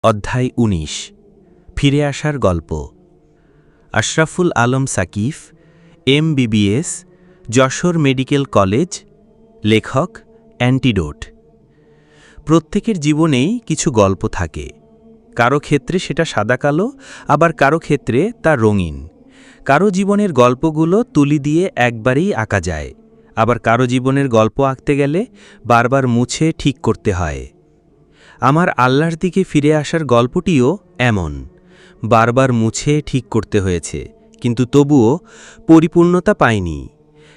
অধ্যায় ১৯ ফিরে আসার গল্প। Ashraful Alam Thaqif, MBBS, Jessore medical college. লেখক অ্যান্টিডোট। প্রত্যেকের জীবনেই কিছু গল্প থাকে। কারো ক্ষেত্রে সেটা সাদা-কালো, আবার কারো ক্ষেত্রে তা রঙিন। কারো জীবনের গল্পগুলো তুলি দিয়ে একবারেই আঁকা যায়, আবার কারো জীবনের গল্প আঁকতে গেলে বারবার মুছে ঠিক করতে হয়। আমার আল্লাহর দিকে ফিরে আসার গল্পটিও এমন। বারবার মুছে ঠিক করতে হয়েছে, কিন্তু তবুও পরিপূর্ণতা পাইনি।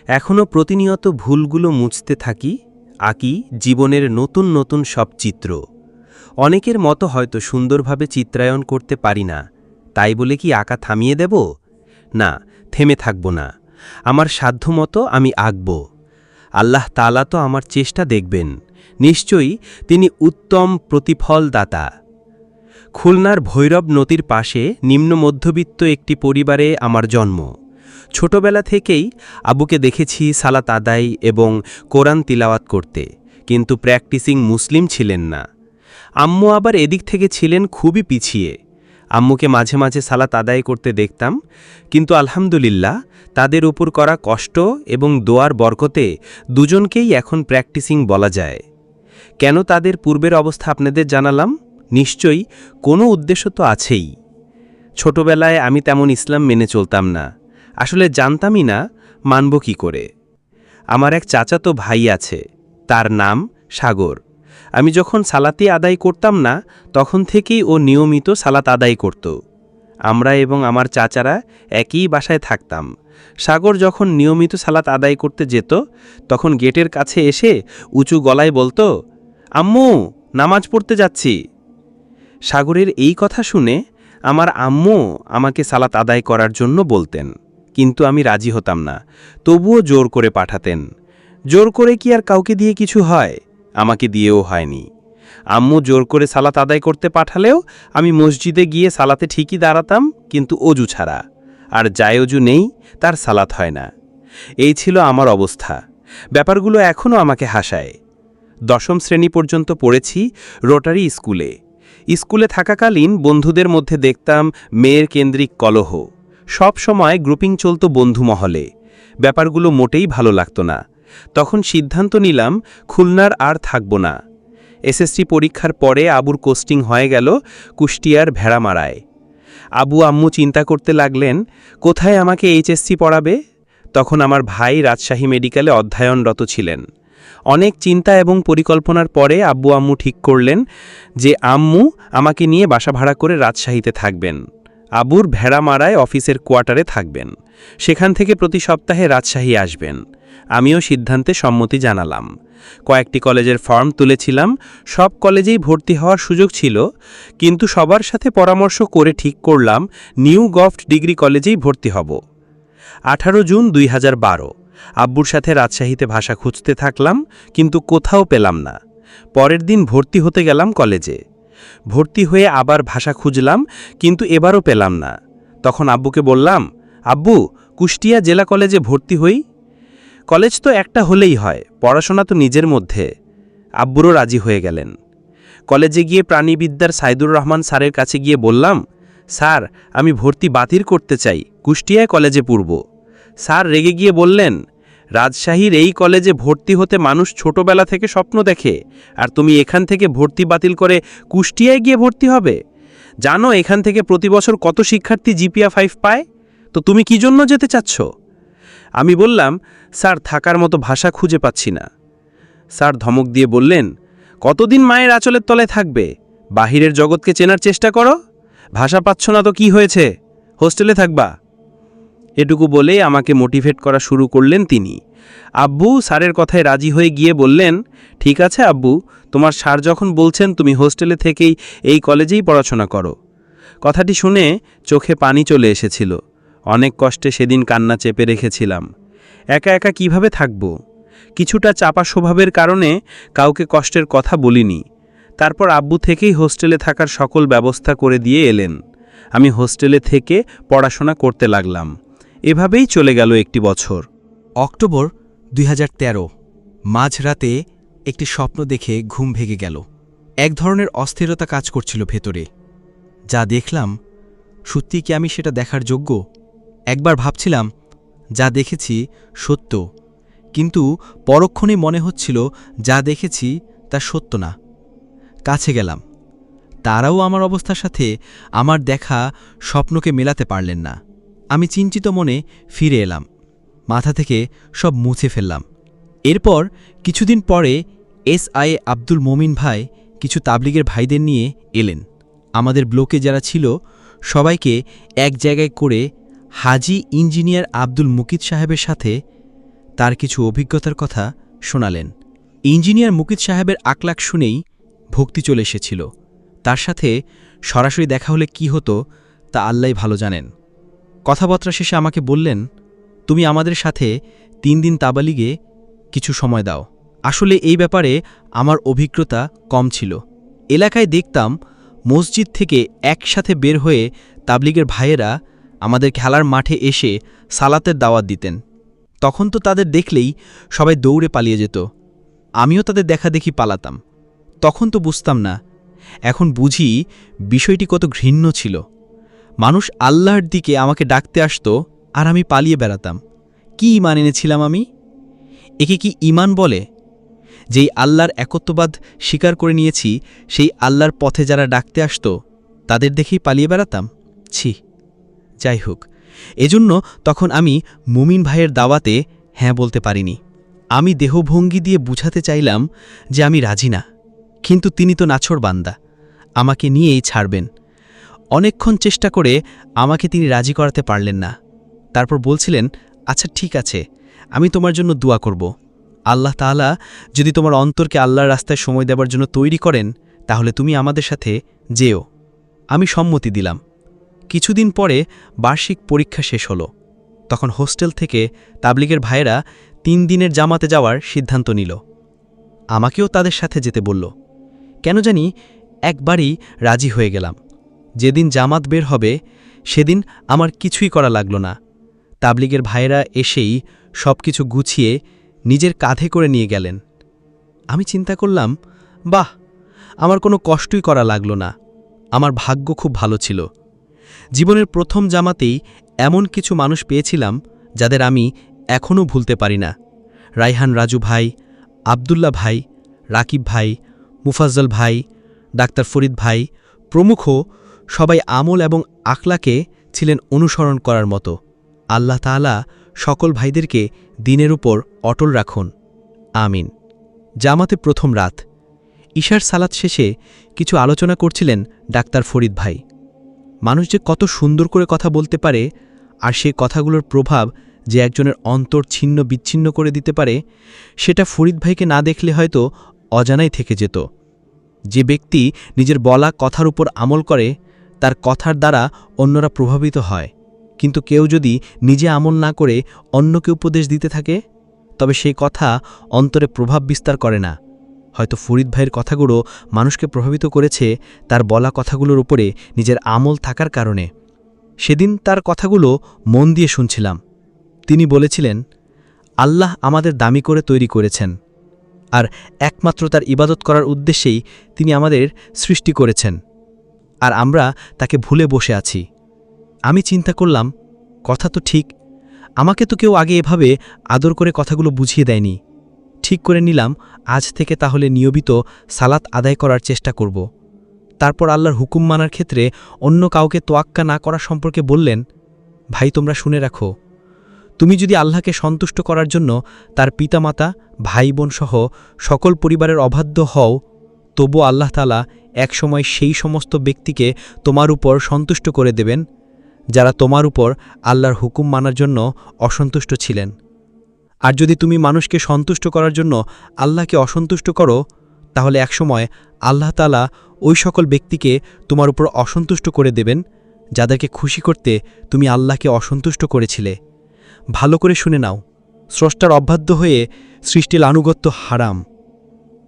এখনও প্রতিনিয়ত ভুলগুলো মুছতে থাকি, আঁকি জীবনের নতুন নতুন সব চিত্র। অনেকের মতো হয়তো সুন্দরভাবে চিত্রায়ন করতে পারি না, তাই বলে কি আঁকা থামিয়ে দেব? না, থেমে থাকব না। আমার সাধ্যমতো আমি আঁকব। আল্লাহ তাআলা তো আমার চেষ্টা দেখবেন, নিশ্চয়ই তিনি উত্তম প্রতিফলদাতা। খুলনার ভৈরব নদীর পাশে নিম্ন মধ্যবিত্ত একটি পরিবারে আমার জন্ম। ছোটবেলা থেকেই আব্বুকে দেখেছি সালাত আদায় এবং কোরআন তিলাওয়াত করতে, কিন্তু প্র্যাকটিসিং মুসলিম ছিলেন না। আম্মু আবার এদিক থেকে ছিলেন খুবই পিছিয়ে। আম্মুকে মাঝে মাঝে সালাত আদায় করতে দেখতাম, কিন্তু আলহামদুলিল্লাহ তাদের উপর করা কষ্ট এবং দোয়ার বরকতে দুজনকেই এখন প্র্যাকটিসিং বলা যায়। কেন তাদের পূর্বের অবস্থা আপনাদের জানালাম? নিশ্চয়ই কোনো উদ্দেশ্য তো আছেই। ছোটবেলায় আমি তেমন ইসলাম মেনে চলতাম না, আসলে জানতামই না মানব কি করে। আমার এক চাচাতো ভাই আছে, তার নাম সাগর। আমি যখন সালাতি আদায় করতাম না, তখন থেকেই ও নিয়মিত সালাত আদায় করত। আমরা এবং আমার চাচারা একই বাসায় থাকতাম। সাগর যখন নিয়মিত সালাত আদায় করতে যেত, তখন গেটের কাছে এসে উঁচু গলায় বলতো, আম্মু, নামাজ পড়তে যাচ্ছি। সাগরের এই কথা শুনে আমার আম্মু আমাকে সালাত আদায় করার জন্য বলতেন, কিন্তু আমি রাজি হতাম না। তবুও জোর করে পাঠাতেন। জোর করে কি আর কাউকে দিয়ে কিছু হয়? আমাকে দিয়েও হয়নি। আম্মু জোর করে সালাত আদায় করতে পাঠালেও আমি মসজিদে গিয়ে সালাতে ঠিকই দাঁড়াতাম, কিন্তু অজু ছাড়া। আর যাই অজু নেই, তার সালাত হয় না। এই ছিল আমার অবস্থা। ব্যাপারগুলো এখনও আমাকে হাসায়। ১০ম শ্রেণী পর্যন্ত পড়েছি রোটারি স্কুলে। স্কুলে থাকাকালীন বন্ধুদের মধ্যে দেখতাম মেয়ের কেন্দ্রিক কলহ। সব সময় গ্রুপিং চলত বন্ধু মহলে। ব্যাপারগুলো মোটেই ভালো লাগতো না। তখন সিদ্ধান্ত নিলাম খুলনার আর থাকব না। এসএসসি পরীক্ষার পরে আবুর পোস্টিং হয়ে গেল কুষ্টিয়ার ভেড়ামারায়। আবু আম্মু চিন্তা করতে লাগলেন কোথায় আমাকে এইচএসসি পড়াবে। তখন আমার ভাই রাজশাহী মেডিকেলে অধ্যয়নরত ছিলেন। অনেক চিন্তা এবং পরিকল্পনার পরে আব্বু আম্মু ঠিক করলেন যে আম্মু আমাকে নিয়ে বাসা ভাড়া করে রাজশাহীতে থাকবেন। আবুর ভেড়ামারায় অফিসের কোয়ার্টারে থাকবেন। সেখান থেকে প্রতি সপ্তাহে রাজশাহী আসবেন। আমিও সিদ্ধান্তে সম্মতি জানালাম। কয়েকটি কলেজের ফর্ম তুলেছিলাম। সব কলেজেই ভর্তি হওয়ার সুযোগ ছিল, কিন্তু সবার সাথে পরামর্শ করে ঠিক করলাম নিউ গভট ডিগ্রি কলেজেই ভর্তি হব। 18 জুন 2012 আব্বুর সাথে রাজশাহীতে ভাষা খুঁজতে থাকলাম, কিন্তু কোথাও পেলাম না। পরের দিন ভর্তি হতে গেলাম কলেজে। ভর্তি হয়ে আবার ভাষা খুঁজলাম, কিন্তু এবারও পেলাম না। তখন আব্বুকে বললাম, আব্বু, কুষ্টিয়া জেলা কলেজে ভর্তি হই। কলেজ তো একটা হলেই হয়, পড়াশোনা তো নিজের মধ্যে। আব্বুরও রাজি হয়ে গেলেন। কলেজে গিয়ে প্রাণীবিদ্যার সাইদুর রহমান স্যারের কাছে গিয়ে বললাম, স্যার, আমি ভর্তি বাতিল করতে চাই, কুষ্টিয়ায় কলেজে পড়ব। স্যার রেগে গিয়ে বললেন, রাজশাহীর এই কলেজে ভর্তি হতে মানুষ ছোটবেলা থেকে স্বপ্ন দেখে, আর তুমি এখান থেকে ভর্তি বাতিল করে কুষ্টিয়ায় গিয়ে ভর্তি হবে? জানো এখান থেকে প্রতি বছর কত শিক্ষার্থী জিপিএ 5 পায়? তো তুমি কি জন্য যেতে চাচ্ছ? আমি বললাম, স্যার, থাকার মতো ভাষা খুঁজে পাচ্ছি না। স্যার ধমক দিয়ে বললেন, কতদিন মায়ের আঁচলের তলায় থাকবে? বাহিরের জগৎকে চেনার চেষ্টা করো। ভাষা পাচ্ছ না তো কি হয়েছে, হোস্টেলে থাকবা। এটুকু বলে আমাকে মোটিভেট করা শুরু করলেন তিনি। আব্বু স্যারের কথায় রাজি হয়ে গিয়ে বললেন, ঠিক আছে আব্বু, তোমার স্যার যখন বলছেন তুমি হোস্টেলে থেকেই এই কলেজেই পড়াশোনা করো। কথাটি শুনে চোখে পানি চলে এসেছিল। অনেক কষ্টে সেদিন কান্না চেপে রেখেছিলাম। একা একা কিভাবে থাকব? কিছুটা চাপা স্বভাবের কারণে কাউকে কষ্টের কথা বলিনি। তারপর আব্বু থেকেই হোস্টেলে থাকার সকল ব্যবস্থা করে দিয়ে এলেন। আমি হোস্টেলে থেকে পড়াশোনা করতে লাগলাম। এভাবেই চলে গেল একটি বছর। অক্টোবর 2013 মাঝরাতে একটি স্বপ্ন দেখে ঘুম ভেঙে গেল। এক ধরনের অস্থিরতা কাজ করছিল ভেতরে। যা দেখলাম, সত্যি কি আমি সেটা দেখার যোগ্য? একবার ভাবছিলাম যা দেখেছি সত্য, কিন্তু পরক্ষণেই মনে হচ্ছিল যা দেখেছি তা সত্য না। কাছে গেলাম, তারাও আমার অবস্থার সাথে আমার দেখা স্বপ্নকে মেলাতে পারলেন না। আমি চিন্তিত মনে ফিরে এলাম, মাথা থেকে সব মুছে ফেললাম। এরপর কিছুদিন পরে SI আব্দুল মোমিন ভাই কিছু তাবলিগের ভাইদের নিয়ে এলেন। আমাদের ব্লকে যারা ছিল সবাইকে এক জায়গায় করে হাজি ইঞ্জিনিয়ার আব্দুল মুকিত সাহেবের সাথে তার কিছু অভিজ্ঞতার কথা শোনালেন। ইঞ্জিনিয়ার মুকিত সাহেবের আকলাক শুনেই ভক্তি চলে এসেছিল। তার সাথে সরাসরি দেখা হলে কি হতো তা আল্লাহই ভালো জানেন। কথাবার্তা শেষে আমাকে বললেন, তুমি আমাদের সাথে 3 দিন তাবালিগে কিছু সময় দাও। আসলে এই ব্যাপারে আমার অভিজ্ঞতা কম ছিল। এলাকায় দেখতাম মসজিদ থেকে একসাথে বের হয়ে তাবলিগের ভাইয়েরা আমাদের খেলার মাঠে এসে সালাতের দাওয়াত দিতেন। তখন তো তাদের দেখলেই সবাই দৌড়ে পালিয়ে যেত, আমিও তাদের দেখাদেখি পালাতাম। তখন তো বুঝতাম না, এখন বুঝি বিষয়টি কত ঘৃণ্য ছিল। মানুষ আল্লাহর দিকে আমাকে ডাকতে আসতো আর আমি পালিয়ে বেড়াতাম। কি ঈমান এনেছিলাম আমি? একে কি ঈমান বলে? যেই আল্লাহর একত্ববাদ স্বীকার করে নিয়েছি, সেই আল্লাহর পথে যারা ডাকতে আসতো তাদের দেখেই পালিয়ে বেড়াতাম। ছি, যাই হোক, এজন্য তখন আমি মুমিন ভাইয়ের দাওয়াতে হ্যাঁ বলতে পারিনি। আমি দেহভঙ্গি দিয়ে বুঝাতে চাইলাম যে আমি রাজি না, কিন্তু তিনি তো নাছোড় বান্দা, আমাকে নিয়েই ছাড়বেন। অনেকক্ষণ চেষ্টা করে আমাকে তিনি রাজি করাতে পারলেন না। তারপর বলছিলেন, আচ্ছা ঠিক আছে, আমি তোমার জন্য দোয়া করব। আল্লাহ তাআলা যদি তোমার অন্তরকে আল্লাহর রাস্তায় সময় দেবার জন্য তৈরি করেন, তাহলে তুমি আমাদের সাথে যেও। আমি সম্মতি দিলাম। কিছুদিন পরে বার্ষিক পরীক্ষা শেষ হলো। তখন হোস্টেল থেকে তাবলিগের ভাইয়েরা 3 দিনের জামাতে যাওয়ার সিদ্ধান্ত নিল। আমাকেও তাদের সাথে যেতে বলল। কেন জানি একবারই রাজি হয়ে গেলাম। যেদিন জামাত বের হবে সেদিন আমার কিছুই করা লাগল না। তাবলিগের ভাইয়েরা এসেই সব কিছু গুছিয়ে নিজের কাঁধে করে নিয়ে গেলেন। আমি চিন্তা করলাম, বাহ, আমার কোনো কষ্টই করা লাগল না। আমার ভাগ্য খুব ভালো ছিল। জীবনের প্রথম জামাতেই এমন কিছু মানুষ পেয়েছিলাম যাদের আমি এখনও ভুলতে পারি না। রাইহান রাজু ভাই, আব্দুল্লাহ ভাই, রাকিব ভাই, মুফাজ্জল ভাই, ডাক্তার ফরিদ ভাই প্রমুখ সবাই আমল এবং আকলাকে ছিলেন অনুসরণ করার মতো। আল্লাহ তাআলা সকল ভাইদেরকে দিনের উপর অটল রাখুন, আমিন। জামাতে প্রথম রাত, ঈশার সালাত শেষে কিছু আলোচনা করছিলেন ডাক্তার ফরিদ ভাই। মানুষ যে কত সুন্দর করে কথা বলতে পারে, আর সে কথাগুলোর প্রভাব যে একজনের অন্তর ছিন্ন বিচ্ছিন্ন করে দিতে পারে, সেটা ফরিদ ভাইকে না দেখলে হয়তো অজানাই থেকে যেত। যে ব্যক্তি নিজের বলা কথার উপর আমল করে, তার কথার দ্বারা অন্যরা প্রভাবিত হয়। কিন্তু কেউ যদি নিজে আমল না করে অন্যকে উপদেশ দিতে থাকে, তবে সেই কথা অন্তরে প্রভাব বিস্তার করে না। হয়তো ফরিদ ভাইয়ের কথাগুলো মানুষকে প্রভাবিত করেছে তার বলা কথাগুলোর উপরে নিজের আমল থাকার কারণে। সেদিন তার কথাগুলো মন দিয়ে শুনছিলাম। তিনি বলেছিলেন, আল্লাহ আমাদের দামি করে তৈরি করেছেন, আর একমাত্র তার ইবাদত করার উদ্দেশ্যেই তিনি আমাদের সৃষ্টি করেছেন, আর আমরা তাকে ভুলে বসে আছি। আমি চিন্তা করলাম, কথা তো ঠিক, আমাকে তো কেউ আগে এভাবে আদর করে কথাগুলো বুঝিয়ে দেয়নি। ঠিক করে নিলাম আজ থেকে তাহলে নিয়মিত সালাত আদায় করার চেষ্টা করব। তারপর আল্লাহর হুকুম মানার ক্ষেত্রে অন্য কাউকে তোয়াক্কা না করা সম্পর্কে বললেন, ভাই তোমরা শুনে রাখো, তুমি যদি আল্লাহকে সন্তুষ্ট করার জন্য তার পিতামাতা, ভাই বোন সহ সকল পরিবারের অবাধ্য হও, তবু আল্লাহ তাআলা একসময় সেই সমস্ত ব্যক্তিকে তোমার উপর সন্তুষ্ট করে দেবেন যারা তোমার উপর আল্লাহর হুকুম মানার জন্য অসন্তুষ্ট ছিলেন। আর যদি তুমি মানুষকে সন্তুষ্ট করার জন্য আল্লাহকে অসন্তুষ্ট করো, তাহলে একসময় আল্লাহ তাআলা ওই সকল ব্যক্তিকে তোমার উপর অসন্তুষ্ট করে দেবেন যাদেরকে খুশি করতে তুমি আল্লাহকে অসন্তুষ্ট করেছিলে। ভালো করে শুনে নাও, স্রষ্টার অবাধ্য হয়ে সৃষ্টির আনুগত্য হারাম,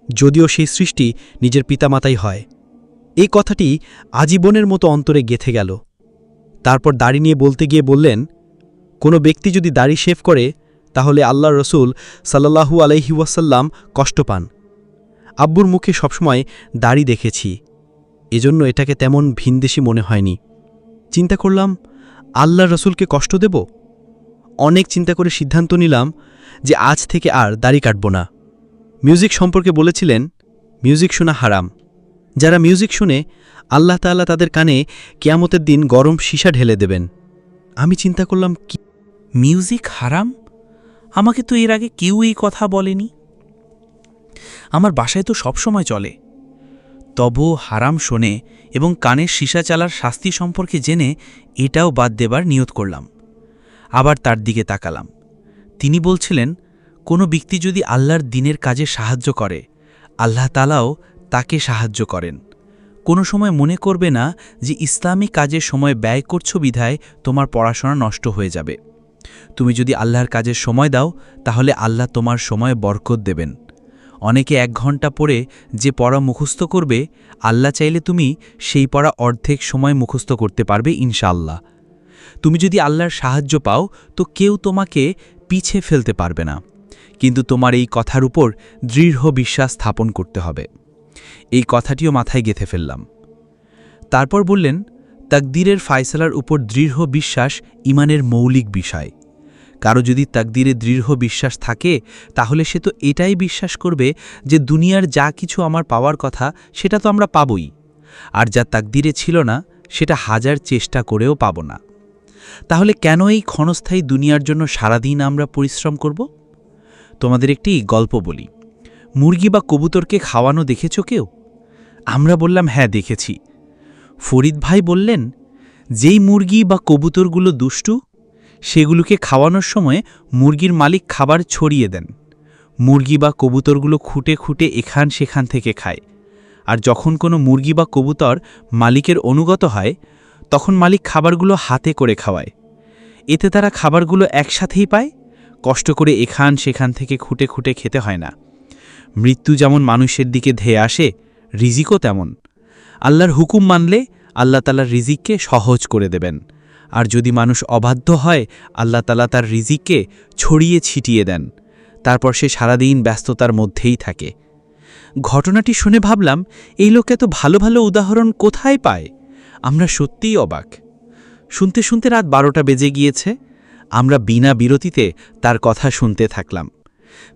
যদিও সেই সৃষ্টি নিজের পিতামাতাই হয়। এই কথাটি আজীবনের মতো অন্তরে গেঁথে গেল। তারপর দাড়ি নিয়ে বলতে গিয়ে বললেন, কোনো ব্যক্তি যদি দাড়ি শেভ করে তাহলে আল্লাহর রসুল সাল্লাল্লাহু আলাইহি ওয়াসাল্লাম কষ্ট পান। আব্বুর মুখে সবসময় দাড়ি দেখেছি, এজন্য এটাকে তেমন ভিনদেশি মনে হয়নি। চিন্তা করলাম, আল্লাহর রসুলকে কষ্ট দেব? অনেক চিন্তা করে সিদ্ধান্ত নিলাম যে আজ থেকে আর দাড়ি কাটব না। মিউজিক সম্পর্কে বলেছিলেন, মিউজিক শোনা হারাম। যারা মিউজিক শুনে, আল্লাহ তাআলা তাদের কানে কিয়ামতের দিন গরম সীসা ঢেলে দেবেন। আমি চিন্তা করলাম, কি মিউজিক হারাম? আমাকে তো এর আগে কেউ এই কথা বলেনি। আমার বাসায় তো সবসময় চলে। তবুও হারাম শোনে এবং কানের সীসা চালার শাস্তি সম্পর্কে জেনে এটাও বাদ দেবার নিয়ত করলাম। আবার তার দিকে তাকালাম। তিনি বলছিলেন, কোনো ব্যক্তি যদি আল্লাহর দিনের কাজে সাহায্য করে, আল্লাহ তাআলাও তাকে সাহায্য করেন। কোনো সময় মনে করবে না যে ইসলামী কাজের সময় ব্যয় করছো বিধায় তোমার পড়াশোনা নষ্ট হয়ে যাবে। তুমি যদি আল্লাহর কাজের সময় দাও, তাহলে আল্লাহ তোমার সময়ে বরকত দেবেন। অনেকে 1 ঘন্টা পড়ে যে পড়া মুখস্থ করবে, আল্লাহ চাইলে তুমি সেই পড়া অর্ধেক সময় মুখস্থ করতে পারবে ইনশাআল্লাহ। তুমি যদি আল্লাহর সাহায্য পাও, তো কেউ তোমাকে পিছে ফেলতে পারবে না। কিন্তু তোমার এই কথার উপর দৃঢ় বিশ্বাস স্থাপন করতে হবে। এই কথাটিও মাথায় গেঁথে ফেললাম। তারপর বললেন, তাকদীরের ফায়সালার উপর দৃঢ় বিশ্বাস ঈমানের মৌলিক বিষয়। কারো যদি তাকদীরে দৃঢ় বিশ্বাস থাকে, তাহলে সে তো এটাই বিশ্বাস করবে যে দুনিয়ার যা কিছু আমার পাওয়ার কথা সেটা তো আমরা পাবই, আর যা তাকদীরে ছিল না সেটা হাজার চেষ্টা করেও পাব না। তাহলে কেন এই ক্ষণস্থায়ী দুনিয়ার জন্য সারাদিন আমরা পরিশ্রম করব? তোমাদের একটি গল্প বলি। মুরগি বা কবুতরকে খাওয়ানো দেখেছ কেউ? আমরা বললাম, হ্যাঁ দেখেছি। ফরিদ ভাই বললেন, যেই মুরগি বা কবুতরগুলো দুষ্টু, সেগুলোকে খাওয়ানোর সময় মুরগির মালিক খাবার ছড়িয়ে দেন। মুরগি বা কবুতরগুলো খুঁটে খুঁটে এখান সেখান থেকে খায়। আর যখন কোনো মুরগি বা কবুতর মালিকের অনুগত হয়, তখন মালিক খাবারগুলো হাতে করে খাওয়ায়। এতে তারা খাবারগুলো একসাথেই পায়, কষ্ট করে এখান সেখান থেকে খুঁটে খুঁটে খেতে হয় না। মৃত্যু যেমন মানুষের দিকে ধেয়ে আসে, রিজিকও তেমন। আল্লাহর হুকুম মানলে আল্লাহ তাআলার রিজিককে সহজ করে দেবেন, আর যদি মানুষ অবাধ্য হয়, আল্লাহ তাআলা তার রিজিককে ছড়িয়ে ছিটিয়ে দেন। তারপর সে সারাদিন ব্যস্ততার মধ্যেই থাকে। ঘটনাটি শুনে ভাবলাম, এই লোক এত ভালো ভালো উদাহরণ কোথায় পায়? আমরা সত্যিই অবাক। শুনতে শুনতে রাত 12টা বেজে গিয়েছে। আমরা বিনা বিরতিতে তার কথা শুনতে থাকলাম।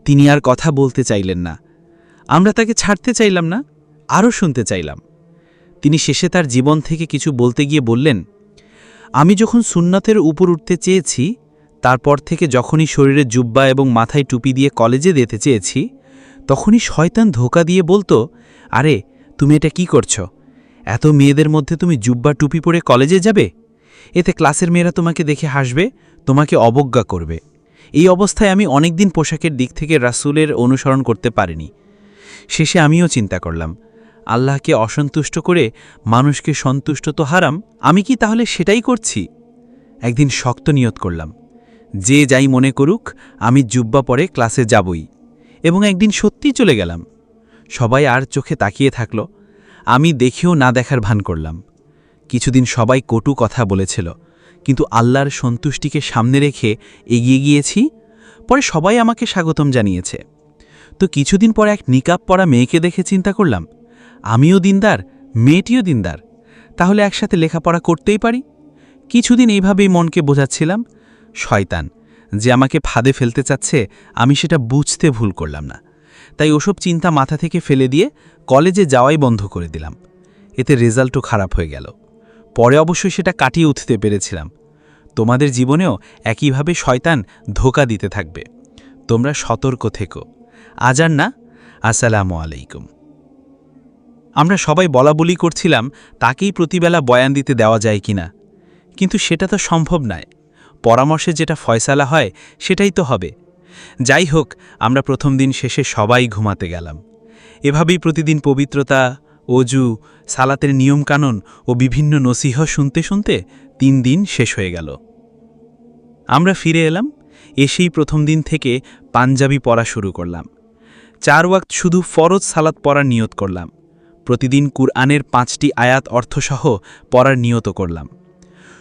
তিনি আর কথা বলতে চাইলেন না। আমরা তাকে ছাড়তে চাইলাম না, আরও শুনতে চাইলাম। তিনি শেষে তার জীবন থেকে কিছু বলতে গিয়ে বললেন, আমি যখন সুন্নাতের উপর উঠতে চেয়েছি, তারপর থেকে যখনই শরীরে জুব্বা এবং মাথায় টুপি দিয়ে কলেজে যেতে চেয়েছি, তখনই শয়তান ধোঁকা দিয়ে বলতো, আরে তুমি এটা কি করছো? এত মেয়েদের মধ্যে তুমি জুব্বা টুপি পরে কলেজে যাবে? এতে ক্লাসের মেয়েরা তোমাকে দেখে হাসবে, তোমাকে অবজ্ঞা করবে। এই অবস্থায় আমি অনেকদিন পোশাকের দিক থেকে রাসূলের অনুসরণ করতে পারিনি। শেষে আমিও চিন্তা করলাম, আল্লাহকে অসন্তুষ্ট করে মানুষকে সন্তুষ্ট তো হারাম, আমি কি তাহলে সেটাই করছি? একদিন শক্ত নিয়ত করলাম, যে যাই মনে করুক, আমি জুব্বা পরে ক্লাসে যাবই। এবং একদিন সত্যিই চলে গেলাম। সবাই আর চোখে তাকিয়ে থাকল। আমি দেখেও না দেখার ভান করলাম। কিছুদিন সবাই কটু কথা বলেছিল, কিন্তু আল্লাহর সন্তুষ্টিকে সামনে রেখে এগিয়ে গিয়েছি। পরে সবাই আমাকে স্বাগতম জানিয়েছে। তো কিছুদিন পরে এক নিকাব পরা মেয়েকে দেখে চিন্তা করলাম, আমিও দিনদার, মেয়েটিও দিনদার, তাহলে একসাথে লেখাপড়া করতেই পারি। কিছুদিন এইভাবেই মনকে বোঝাচ্ছিলাম। শয়তান যে আমাকে ফাঁদে ফেলতে চাচ্ছে, আমি সেটা বুঝতে ভুল করলাম না। তাই ওসব চিন্তা মাথা থেকে ফেলে দিয়ে কলেজে যাওয়াই বন্ধ করে দিলাম। এতে রেজাল্টও খারাপ হয়ে গেল। পরে অবশ্যই সেটা কাটিয়ে উঠতে পেরেছিলাম। তোমাদের জীবনেও একইভাবে শয়তান ধোঁকা দিতে থাকবে। তোমরা সতর্ক থেকো। আজান না, আসসালামু আলাইকুম। আমরা সবাই বলাবলি করছিলাম তাকেই প্রতিবেলা বয়ান দিতে দেওয়া যায় কিনা, কিন্তু সেটা তো সম্ভব নয়। পরামর্শে যেটা ফয়সালা হয় সেটাই তো হবে। যাই হোক, আমরা প্রথম দিন শেষে সবাই ঘুমাতে গেলাম। এভাবেই প্রতিদিন পবিত্রতা, অজু, সালাতের নিয়মকানুন ও বিভিন্ন নসিহত শুনতে শুনতে 3 দিন শেষ হয়ে গেল। আমরা ফিরে এলাম। এসেই প্রথম দিন থেকে পাঞ্জাবি পড়া শুরু করলাম। 4 ওয়াক্ত শুধু ফরজ সালাত পড়ার নিয়ত করলাম। প্রতিদিন কুরআনের 5টি আয়াত অর্থসহ পড়ার নিয়ত করলাম।